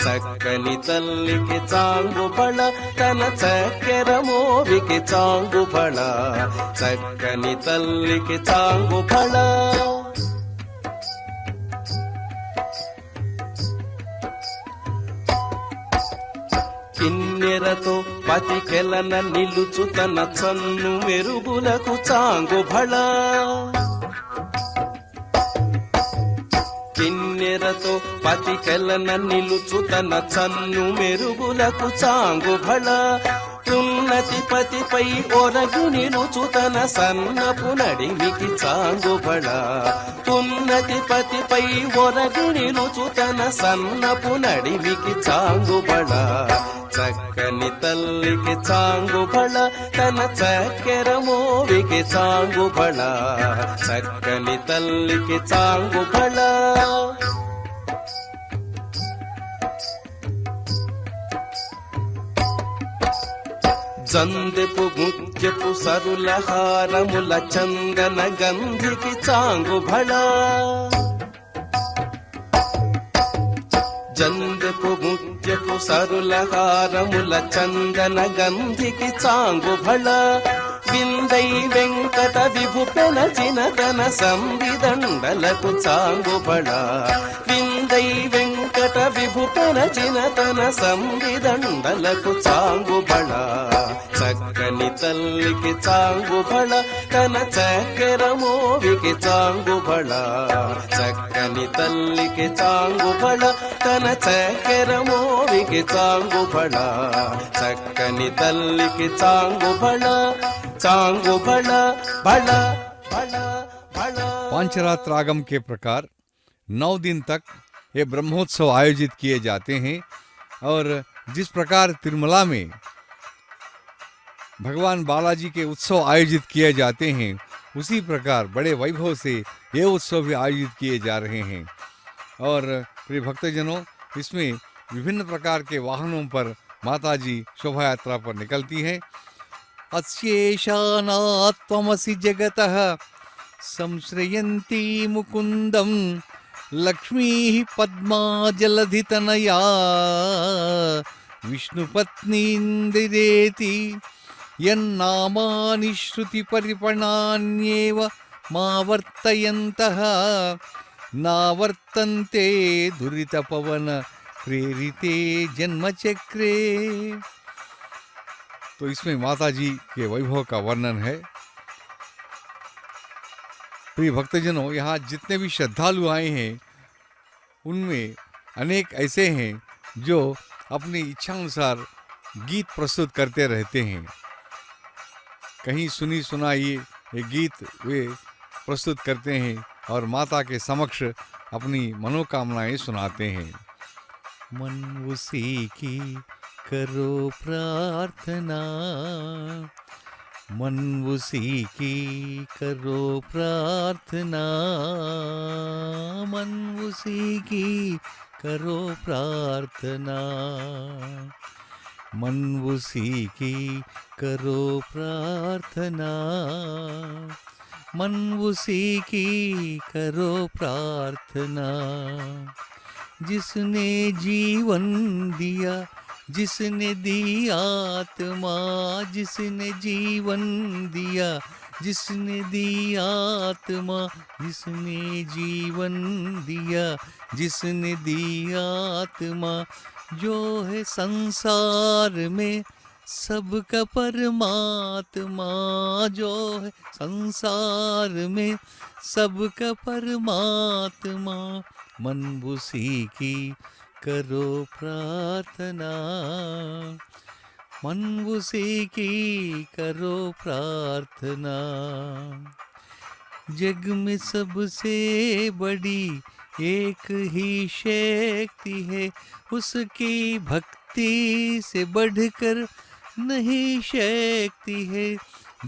చక్కని తల్లికి చాంగు భళ తన చక్కెర మోవికి చాంగు భళ చక్కని తల్లికి చాంగు భళ కిన్నెరతో పతికెలన నిలుచు తన చన్ను మెరుగులకు చాంగు భళ కిన్నెరతో పతికెలన నిలుచు తన చన్ను మెరుగులకు చాంగు భళ ఉన్నతి పతిపై ఒరగు నిలుచు తన సన్నపు నడిమికి చాంగు భళ ఉన్నతి పతిపై ఒరగు నిలుచు తన సన్నపు నడిమికి చాంగు భళ చక్కని తల్లికి చాంగు భళ తన చక్కెర మోవికి చాంగు భళ చక్కని తల్లికి చాంగు భళ జందెపు ముత్యపు సరుల హారముల చందన గంధికి చాంగు భళ జందెపు ముత్యపు సరుల హారముల చందన గంధికి చాంగు భళ విందై వెంకట విభు పెనచిన తన సంవిదండలకు చాంగు భళ విందై వెంకట విభు పెనచిన తన సంవిదండలకు చాంగు భళ చక్కని తల్లికి చాంగు భళ తన చక్కెర మోవికి చాంగు భళ చక్కని తల్లికి చాంగు భళ తన చక్కెర మోవికి చాంగు భళ చక్కని తల్లికి చాంగు భళ చాంగు భళ భళ భళ భళ। पांचरात्र आगम के प्रकार 9 दिन तक ये ब्रह्मोत्सव आयोजित किए जाते हैं और जिस प्रकार तिरुमला में भगवान बालाजी के उत्सव आयोजित किए जाते हैं उसी प्रकार बड़े वैभव से ये उत्सव भी आयोजित किए जा रहे हैं। और प्रिय भक्तजनों, इसमें विभिन्न प्रकार के वाहनों पर माताजी शोभा यात्रा पर निकलती हैं। अस्येषानात् त्वमसि जगतः संश्रयन्ती मुकुन्दं लक्ष्मीः पद्मा जलधितनया विष्णुपत्नीन्दिरेति यन्नामानि श्रुतिपरिपणान्येव मावर्तयन्तः नावर्तन्ते दुरितपवन प्रेरिते जन्मचक्रे। तो इसमें माता जी के वैभव का वर्णन है। प्रिय भक्तजनों, यहाँ जितने भी श्रद्धालु आए हैं उनमें अनेक ऐसे हैं जो अपनी इच्छानुसार गीत प्रस्तुत करते रहते हैं। कहीं सुनी सुनाई ये गीत वे प्रस्तुत करते हैं और माता के समक्ष अपनी मनोकामनाएं सुनाते हैं। मन उसी की करो प्रार्थना, मन उसी की करो प्रार्थना, मन उसी की करो प्रार्थना, मन उसी की करो प्रार्थना, मन उसी की करो प्रार्थना। जिसने जीवन दिया, जिसने दी आत्मा, जिसने जीवन दिया, जिसने दी आत्मा, जिसने जीवन दिया, जिसने दी आत्मा, जो है संसार में सबका परमात्मा, जो है संसार में सबका परमात्मा। मन उसी की करो प्रार्थना, मन उसी की करो प्रार्थना। जग में सबसे बड़ी एक ही शक्ति है, उसकी भक्ति से बढ़कर नहीं शक्ति है।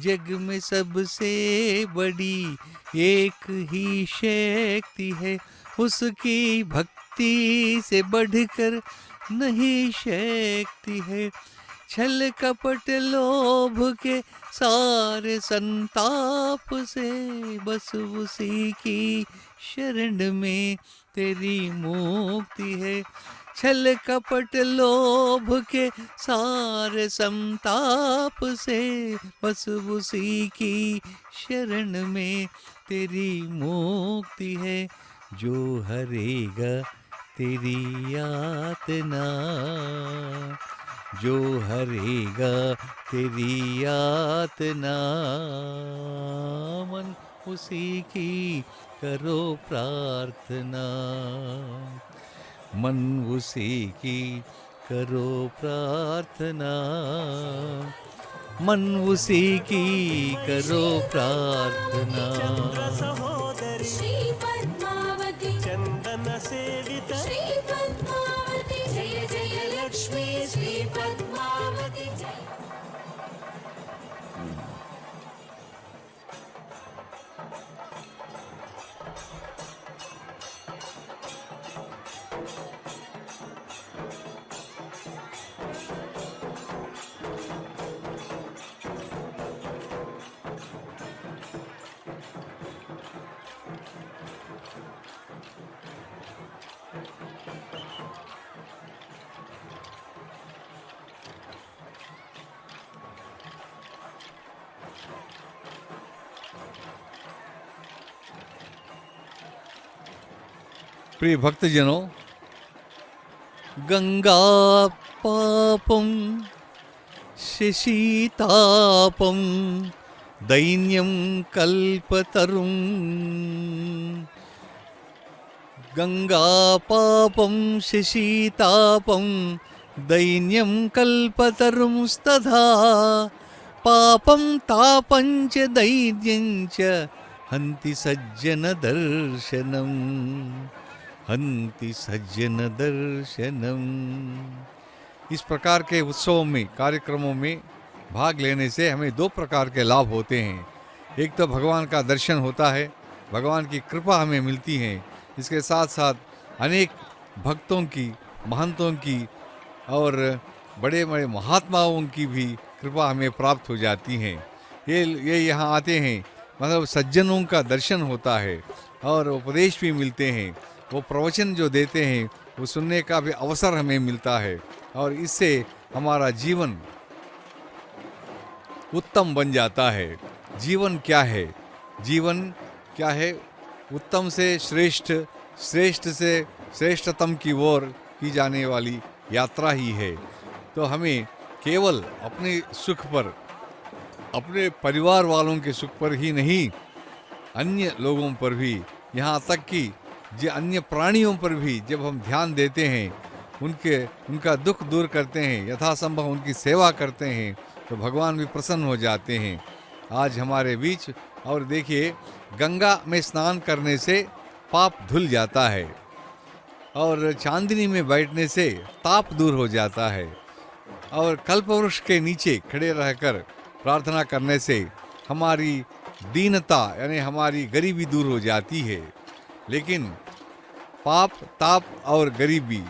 जग में सबसे बड़ी एक ही शक्ति है, उसकी भक्ति से बढ़कर नहीं शक्ति है। छल कपट लोभ के सारे संताप से बस उसी की शरण में तेरी मुक्ति है। छल कपट लोभ के सारे संताप से बस उसी की शरण में तेरी मुक्ति है। जो हरेगा तेरी यातना, जो हरेगा तेरी यातना, मन उसी की करो प्रार्थना, मन उसी की करो प्रार्थना, मन उसी की करो प्रार्थना। चंद्र सहोदरी श्री पद्मावती, चंदन सेवित श्री पद्मावती, जय जय लक्ष्मी श्री पद्मावती जय। प्रिय भक्तजनों, गंगा पापं शशीतापं दैन्यं कल्पतरुं, गंगा पापं शशीतापं दैन्यं कल्पतरुंस्तथा पापं तापं च दैन्यं च हन्ति सज्जन दर्शनम्, हन्ति सज्जन दर्शनम। इस प्रकार के उत्सवों में, कार्यक्रमों में भाग लेने से हमें दो प्रकार के लाभ होते हैं। एक तो भगवान का दर्शन होता है, भगवान की कृपा हमें मिलती है। इसके साथ साथ अनेक भक्तों की, महंतों की और बड़े बड़े महात्माओं की भी कृपा हमें प्राप्त हो जाती हैं। ये यहाँ आते हैं, मतलब सज्जनों का दर्शन होता है और उपदेश भी मिलते हैं। वो प्रवचन जो देते हैं वो सुनने का भी अवसर हमें मिलता है और इससे हमारा जीवन उत्तम बन जाता है। जीवन क्या है? जीवन क्या है? उत्तम से श्रेष्ठ, श्रेष्ठ से श्रेष्ठतम की ओर की जाने वाली यात्रा ही है। तो हमें केवल अपने सुख पर, अपने परिवार वालों के सुख पर ही नहीं, अन्य लोगों पर भी, यहाँ तक कि जो अन्य प्राणियों पर भी जब हम ध्यान देते हैं, उनका दुख दूर करते हैं, यथासंभव उनकी सेवा करते हैं, तो भगवान भी प्रसन्न हो जाते हैं। आज हमारे बीच, और देखिए, गंगा में स्नान करने से पाप धुल जाता है और चांदनी में बैठने से ताप दूर हो जाता है और कल्पवृक्ष के नीचे खड़े रहकर प्रार्थना करने से हमारी दीनता यानी हमारी गरीबी दूर हो जाती है। लेकिन पाप, ताप और गरीबी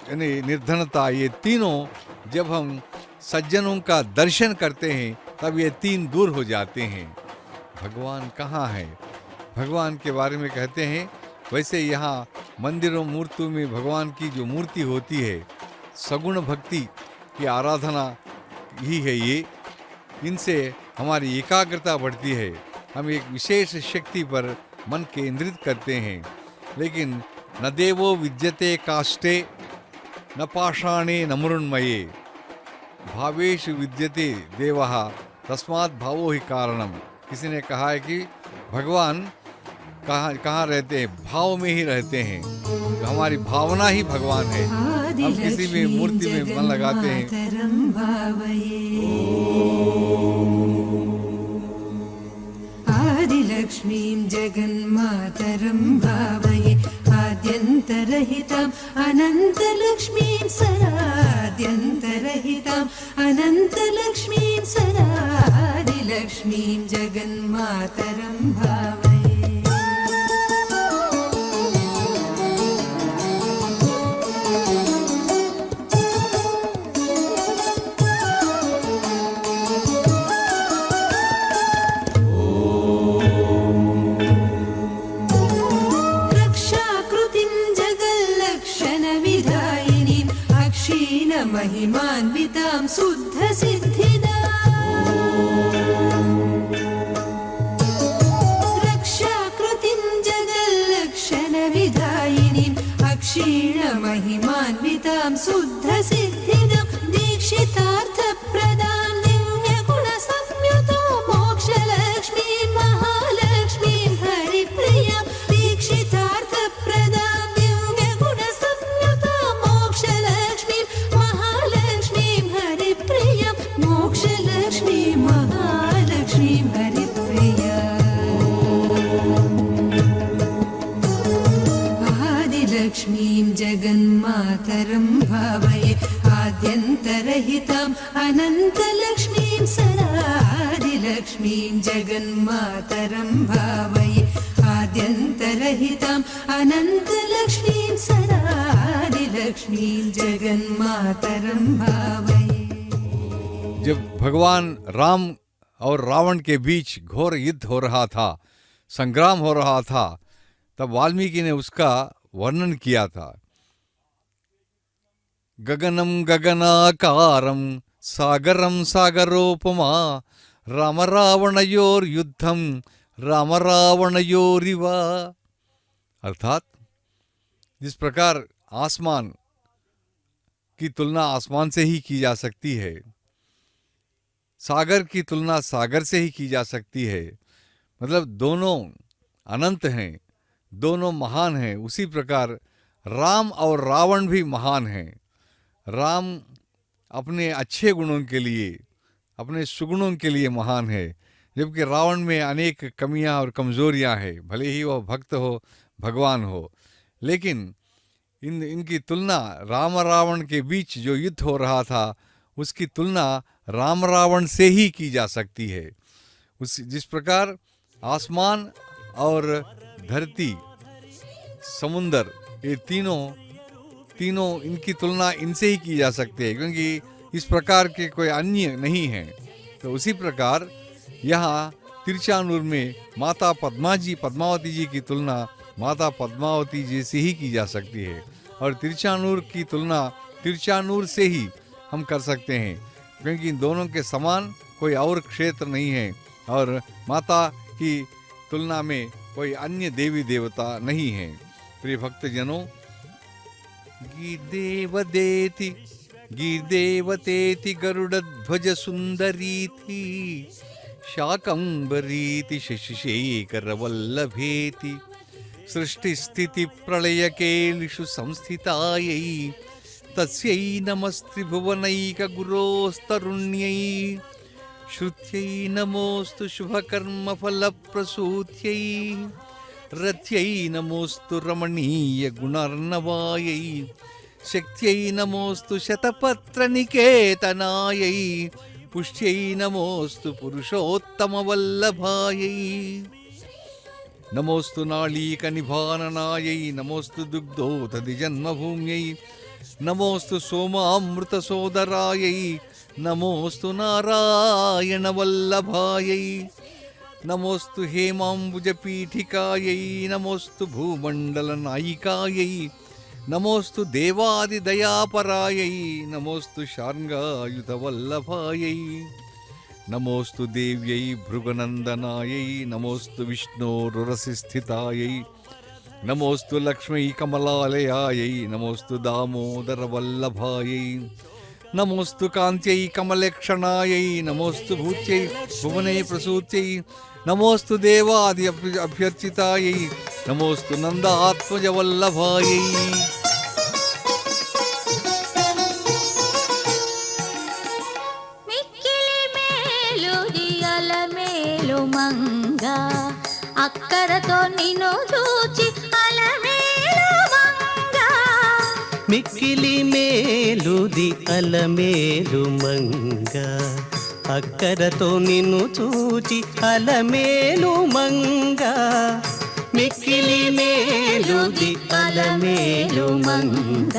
यानी निर्धनता, ये तीनों जब हम सज्जनों का दर्शन करते हैं तब ये तीन दूर हो जाते हैं। भगवान कहाँ है? भगवान के बारे में कहते हैं, वैसे यहाँ मंदिरों मूर्तियों में भगवान की जो मूर्ति होती है, सगुण भक्ति की आराधना ही है ये। इनसे हमारी एकाग्रता बढ़ती है, हम एक विशेष शक्ति पर मन केंद्रित करते हैं। लेकिन न देवो विद्यते काष्ठे न पाषाणे न मृण्मये भावेषु विद्यते देवः तस्मात् भावो ही कारणम। किसी ने कहा है कि भगवान कहाँ रहते हैं? भाव में ही रहते हैं। तो हमारी भावना ही भगवान है। हम किसी भी मूर्ति में मन लगाते हैं। आदिलक्ष्मीं जगन्मातरं भावये आद्यन्तरहिताम् अनन्तलक्ष्मीं सदाद्यन्तरहिताम् अनन्तलक्ष्मीं सदादिलक्ष्मीं जगन्मातरं भावये। महिमान्वितां शुद्धसिद्धिदाम् रक्षाकृतिं जगल्लक्षणविधायिनीम् अक्षीणमहिमान्वितां शुद्धसिद्धिदाम् दीक्षितार्थप्रदां दिव्यगुणसंयुतां मोक्षलक्ष्मीं महालक्ष्मीं हरिप्रियां दीक्षितार्थप्रदां दिव्यगुणसंयुतां मोक्षलक्ष्मीं मोक्षलक्ष्मी महालक्ष्मी हरिप्रिया। आदिलक्ष्मीं जगन्मातरं भावये आद्यन्तरहिताम् अनन्तलक्ष्मीं सदादिलक्ष्मीं जगन्मातरं भावये आद्यन्तरहिताम् अनन्तलक्ष्मीं सदादिलक्ष्मीं जगन्मातरं भावये। जब भगवान राम और रावण के बीच घोर युद्ध हो रहा था, संग्राम हो रहा था, तब वाल्मीकि ने उसका वर्णन किया था। गगनम गगनाकारम सागरम सागरोपमा राम रावणयोर युद्धम राम रावणयोरिवा। अर्थात जिस प्रकार आसमान की तुलना आसमान से ही की जा सकती है, सागर की तुलना सागर से ही की जा सकती है, मतलब दोनों अनंत हैं, दोनों महान हैं, उसी प्रकार राम और रावण भी महान हैं। राम अपने अच्छे गुणों के लिए, अपने सुगुणों के लिए महान है, जबकि रावण में अनेक कमियां और कमज़ोरियां हैं, भले ही वह भक्त हो, भगवान हो। लेकिन इनकी तुलना राम रावण के बीच जो युद्ध हो रहा था, उसकी तुलना राम रावण से ही की जा सकती है। जिस प्रकार आसमान और धरती, समुंदर, ये तीनों इनकी तुलना इनसे ही की जा सकती है, क्योंकि इस प्रकार के कोई अन्य नहीं है। तो उसी प्रकार यहाँ तिरुचानूर में माता पद्मावती जी की तुलना माता पद्मावती जी से ही की जा सकती है, और तिरुचानूर की तुलना तिरुचानूर से ही हम कर सकते हैं, क्योंकि इन दोनों के समान कोई और क्षेत्र नहीं है, और माता की तुलना में कोई अन्य देवी देवता नहीं है। प्रिय भक्तजनों, गीर्देवतेति गरुड़ध्वज सुंदरीति शाकंबरीति शशिशेखर वल्लभेति सृष्टि स्थिति प्रलय केलिषु संस्थितायै तस्यै नमस्त्रिभुवनैक गुरोस्तरुण्यै श्रुत्यै नमोस्तु शुभकर्म फलप्रसूत्यै रथ्यै नमोस्तु रमणीय गुणार्णवायै शक्त्यै नमोस्तु शतपत्रनिकेतनायै पुष्ट्यै नमोस्तु पुरुषोत्तमवल्लभायै नमोस्तु नाळीकनिभाननायै नमोस्तु दुग्धोदधिजन्मभूम्यै नमोस्तु सोमामृतसोदरायै नमोस्तु नारायणवल्लभायै नमोस्तु हेमाम्बुजपीठिकायै नमोस्तु भूमण्डलनायिकायै नमोस्तु देवादिदयापरायै नमोस्तु शार्ङ्गायुधवल्लभायै नमोस्तु देव्यै भृगुनन्दनायै नमोस्तु विष्णोरुरसिस्थितायै नमोस्तु लक्ष्मी कमलालयायै नमोस्तु दामोदरवल्लभायै नमोस्तु कान्त्यै कमलक्षणायै नमोस्तु भूत्यै भुवने प्रसूत्यै नमोस्तु देवादि अभ्यर्चितायै नमोस्तु नन्दात्मजवल्लभायै మంగ అక్కరతో నిన్ను చూచి అలమేలు మంగ మిక్కిలి మేలుది అలమేలు మంగ అక్కరతో నిన్ను చూచి అలమేలు మంగ మిక్కిలి మేలుది అలమేలు మంగ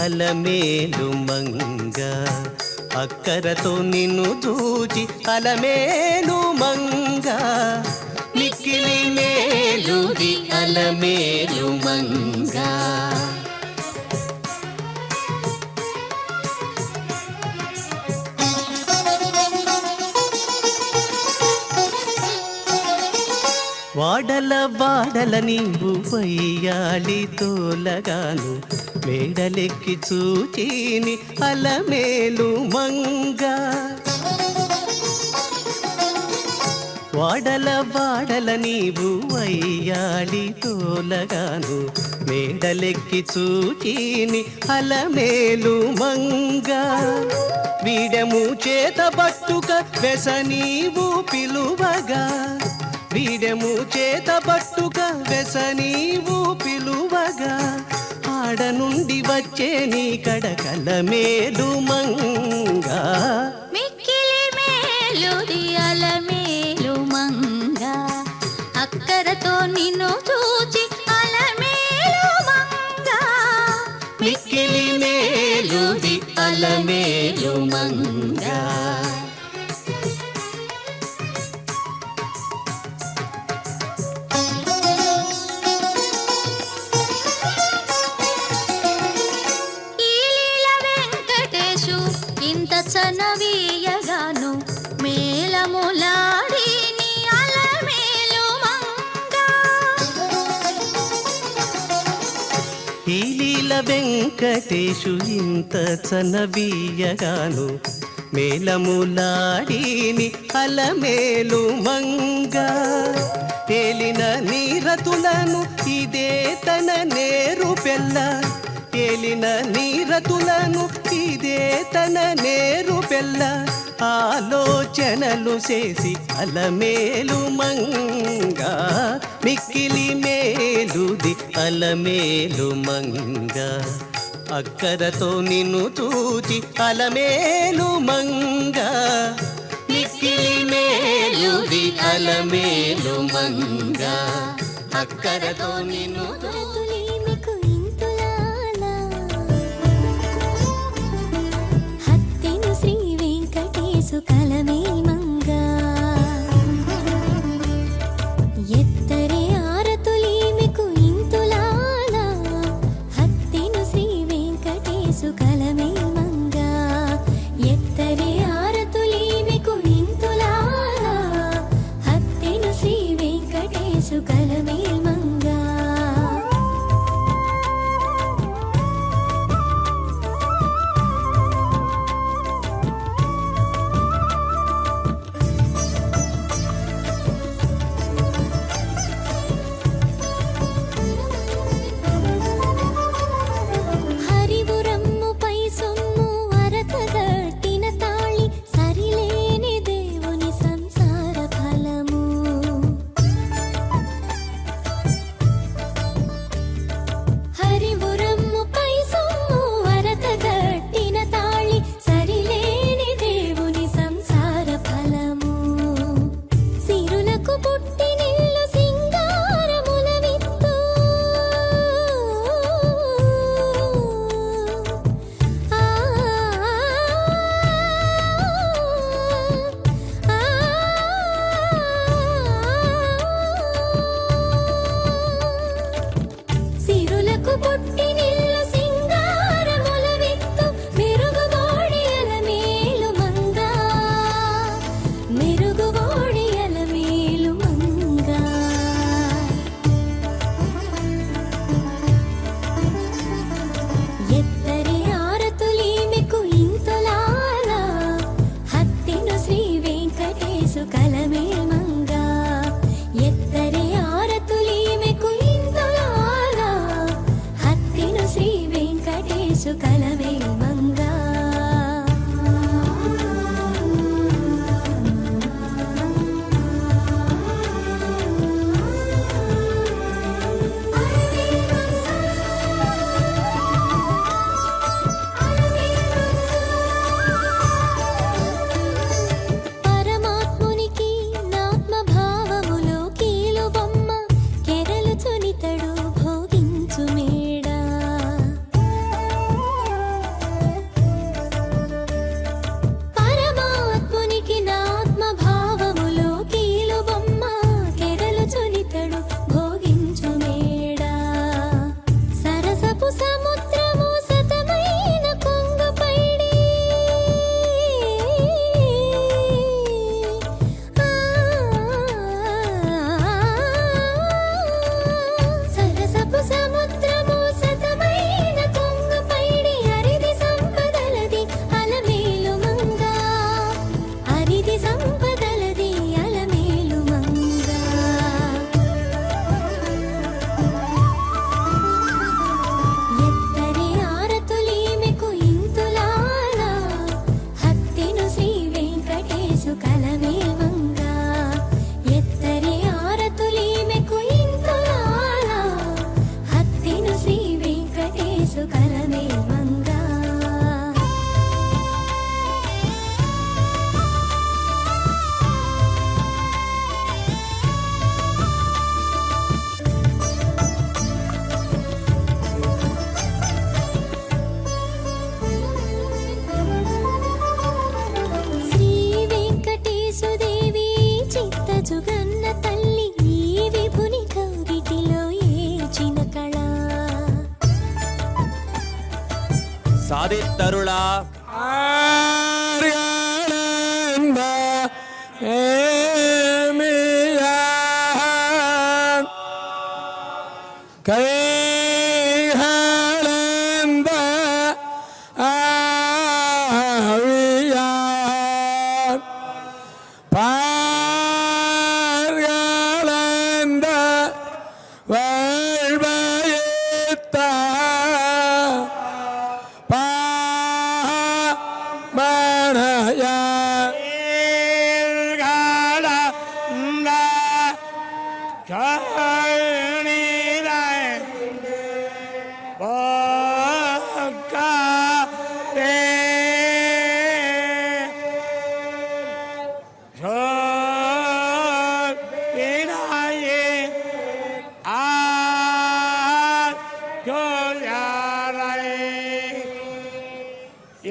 అలమేలు మంగ అక్కరతో నిన్ను చూచి అలమేలు మంగ మిక్కిలి మేలుది అలమేలు మంగ వాడల వాడల నీవు వయ్యాలి తోలగాను మేడలెక్కి చూచిని అలమేలు మంగ వాడల వాడల నీవు వయ్యాలి తోలగాను మేడలెక్కి చూచిని అలమేలు మంగ వీడము చేత పట్టుక వెస నీవు పిలువగా వీడము చేత పట్టుక వెస నీవు పిలువగా ఆడ నుండి వచ్చే నీ కడకలమేలు మంగ మిక్కిలి మేలుది అలమేలు మంగ అక్కరతో నిన్ను చూచి అలమేలు మంగ మిక్కిలి మేలుది అలమేలు మంగ చనవీయగాను మేళములాడి నీ అలమేలు మంగ వెంకటేశు ఇంత చనబీయగాను మేళములాడీని అలమేలు మంగ తేలిన నీరతులను ఇదే తన నేరు పెళ్ళ తేలిన నీరతులను ఇదే తన నేరు పెళ్ళ ఆలోచనలు చేసి అలమేలు మంగ మిక్కిలి మేలుది అలమేలు మంగ అక్కరతో నిన్ను చూచి అలమేలు మంగ మిక్కిలి మేలుది అలమేలు మంగ అక్కరతో నిన్ను తులీమికు ఇంతులాలా హత్తెను శ్రీ వెంకటేశు కలమే మంగా ఎత్తరే ఆరతులీమికు ఇంతులాలా హత్తెను శ్రీ వెంకటేశు కలమే మంగా ఎత్తరే ఆరతులీమికు ఇంతులాలా హత్తెను శ్రీ వెంకటేశు కలమే మంగా హరివురమ్ముపై సొమ్ము అరతగట్టిన తాళి సరిలేని దేవుని సంసార ఫలము హరివురమ్ముపై సొమ్ము అరతగట్టిన తాళి సరిలేని దేవుని సంసార ఫలము సిరులకు పుట్టినిల్లు సింగారముల విత్తు ఆ సిరులకు పుట్టినిల్లు సింగారముల విత్తు మెరుగుబోడి అలమేలు మంగా మెరుగుబోడి అలమేలు మంగా ఎత్తరే ఆరతులీమికు ఇంతులాలా హత్తెను శ్రీ వెంకటేశు కలమే మంగా ఎత్తరే ఆరతులీమికు ఇంతులాలా హత్తెను శ్రీ వెంకటేశు కలమే మంగా పరమాత్మునికి నాత్మ భావములో కీలు బొమ్మ కెరలు చునితడు భోగించు మేడా పరమాత్మునికి నాత్మ భావములో కీలు బొమ్మ కెరలు చునితడు భోగించు మేడా సరసపు సముద్రము సతమైన కొంగపైడి సరసపు సముద్రము సతమైన కొంగపైడి అరిది సంపదలది అలమేలు మంగా అరిది సంపదలది అలమేలు మంగా ఎత్తరే ఆరతులీమికు ఇంతులాలా హత్తెను శ్రీ వెంకటేశు కలమే మంగా ఎత్తరే ఆరతులీమికు ఇంతులాలా హత్తెను శ్రీ వెంకటేశు కలమే మంగా శ్రీ వెంకటేశు దేవి చిత్త జుగన్న తల్లి ఈ విభుని కౌగిటిలో ఏచిన కళ సాధిత్తరుళా ಕೈ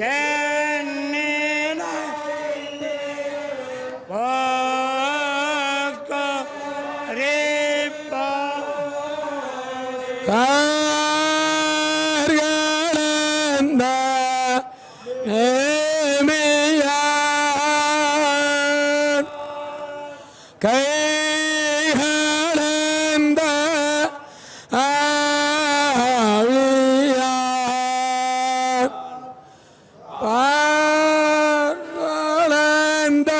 என்னின போக்கரிப்பா கார்களந்த நேமியான் கைகளந்த ஆவியான் பார்வளந்த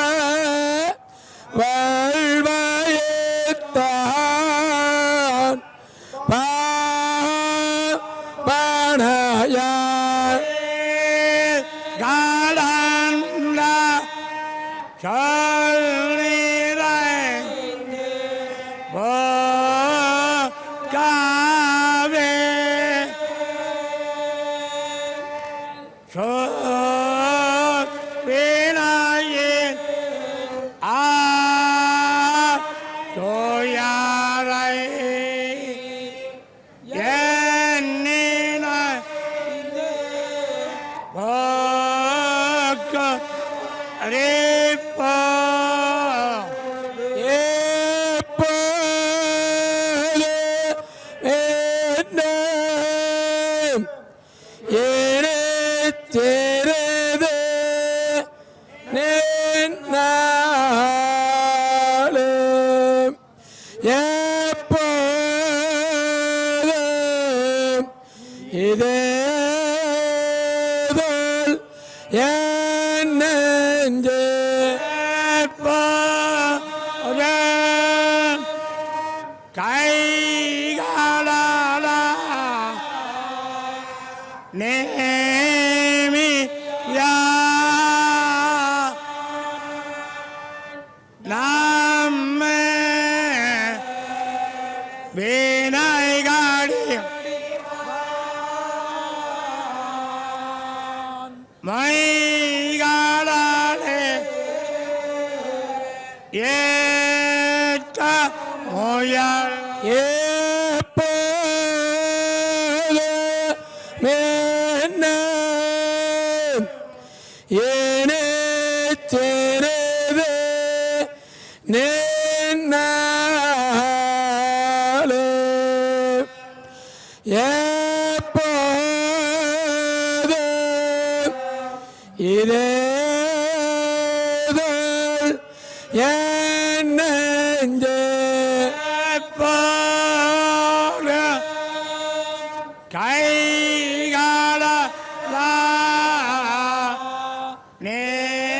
வல்வயத்தான் பாணயான் காலந்த சொல்லிரை காவே வினாயின் தோயாரை என்னின போக்கரிப்பா இதேதல் என் நெஞ்சே கைகாலால நேமியா நம்ம விநாயகாடி மைகாலே ஏற்ற முயல் ஏனே சேரவே நேனாலே எப்போது இதேதல் என் நெஞ்சே எப்போது கைகால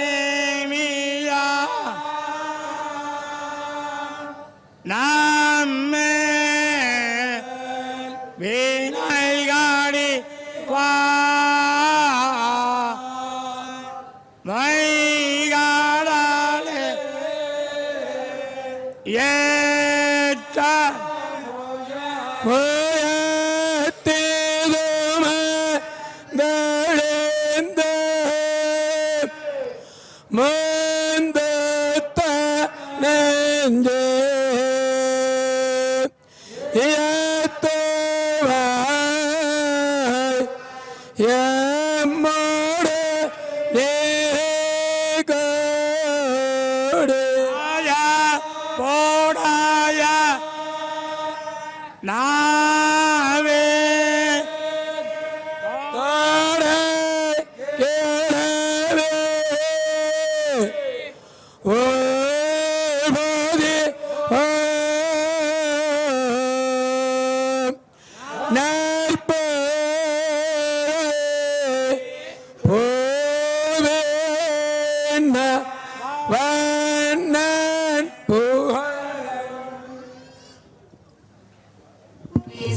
நேமியா நம்ம விநாயகாடி மைகாலே ஏற்ற மந்தத்த நெஞ்சே ஏத்தவாய் எம்மோடு நேகோடு போடாய நாவே தோடை கேளவே ஓதி நற்ப போவேன்ன வண்ணன்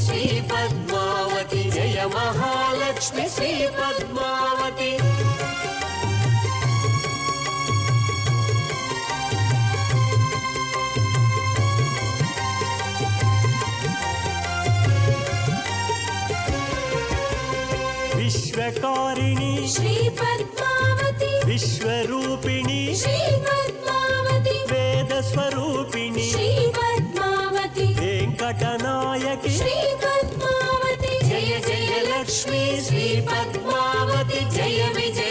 श्री पद्मावती जय महालक्ष्मी श्री पद्मावती विश्वकारिणी श्री पद्मावती विश्वरूपिणी श्री पद्मावती वेदस्वरूपिणी श्री पद्मावती वेङ्कटनायकि श्री पद्मावती जय जय लक्ष्मी श्री पद्मावती जय विजय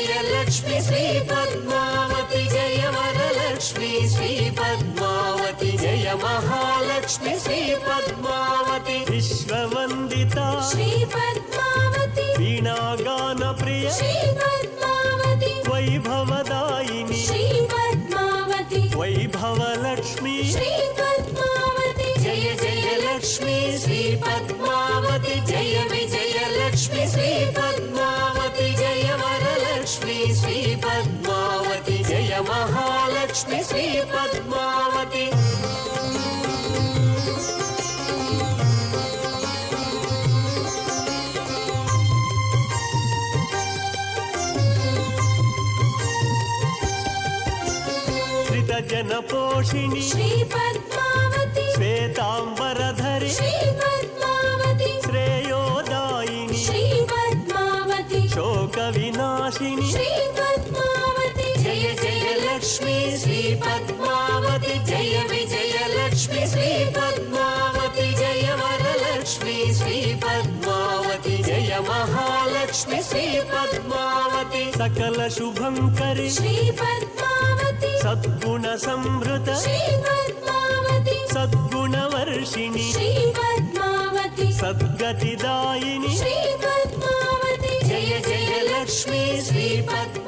श्री पद्मावती जय वरलक्ष्मी श्री पद्मावती जय महालक्ष्मी श्री पद्मावती विश्ववन्दिता श्री पद्मावती वीणागान प्रिय श्री पद्मावती वैभवदायिनी श्री पद्मावती वैभवलक्ष्मी श्री पद्मावती जय जय लक्ष्मी श्री पद्मावती जय विजय लक्ष्मी श्री पद्मावती जय वरलक्ष्मी श्री पद्मावती जय महालक्ष्मी श्री पद्मावती जनपोषिणी श्री पद्मावती श्वेतांबरधरि श्री पद्मावती श्रेयोदायिनी श्री पद्मावती शोकविनाशिनी श्री पद्मावती जय जय लक्ष्मी श्री पद्मावती जय विजय लक्ष्मी श्री पद्मावती जय वरलक्ष्मी श्री पद्मावती जय महालक्ष्मी श्री पद्मावती सकल शुभंकरि श्री पद्मावती सद्गुण संभृत श्री पद्मावती सद्गुणवर्षिणि श्री पद्मावती सद्गतिदायिनी श्री पद्मावती जय जय लक्ष्मी श्री पद्मावती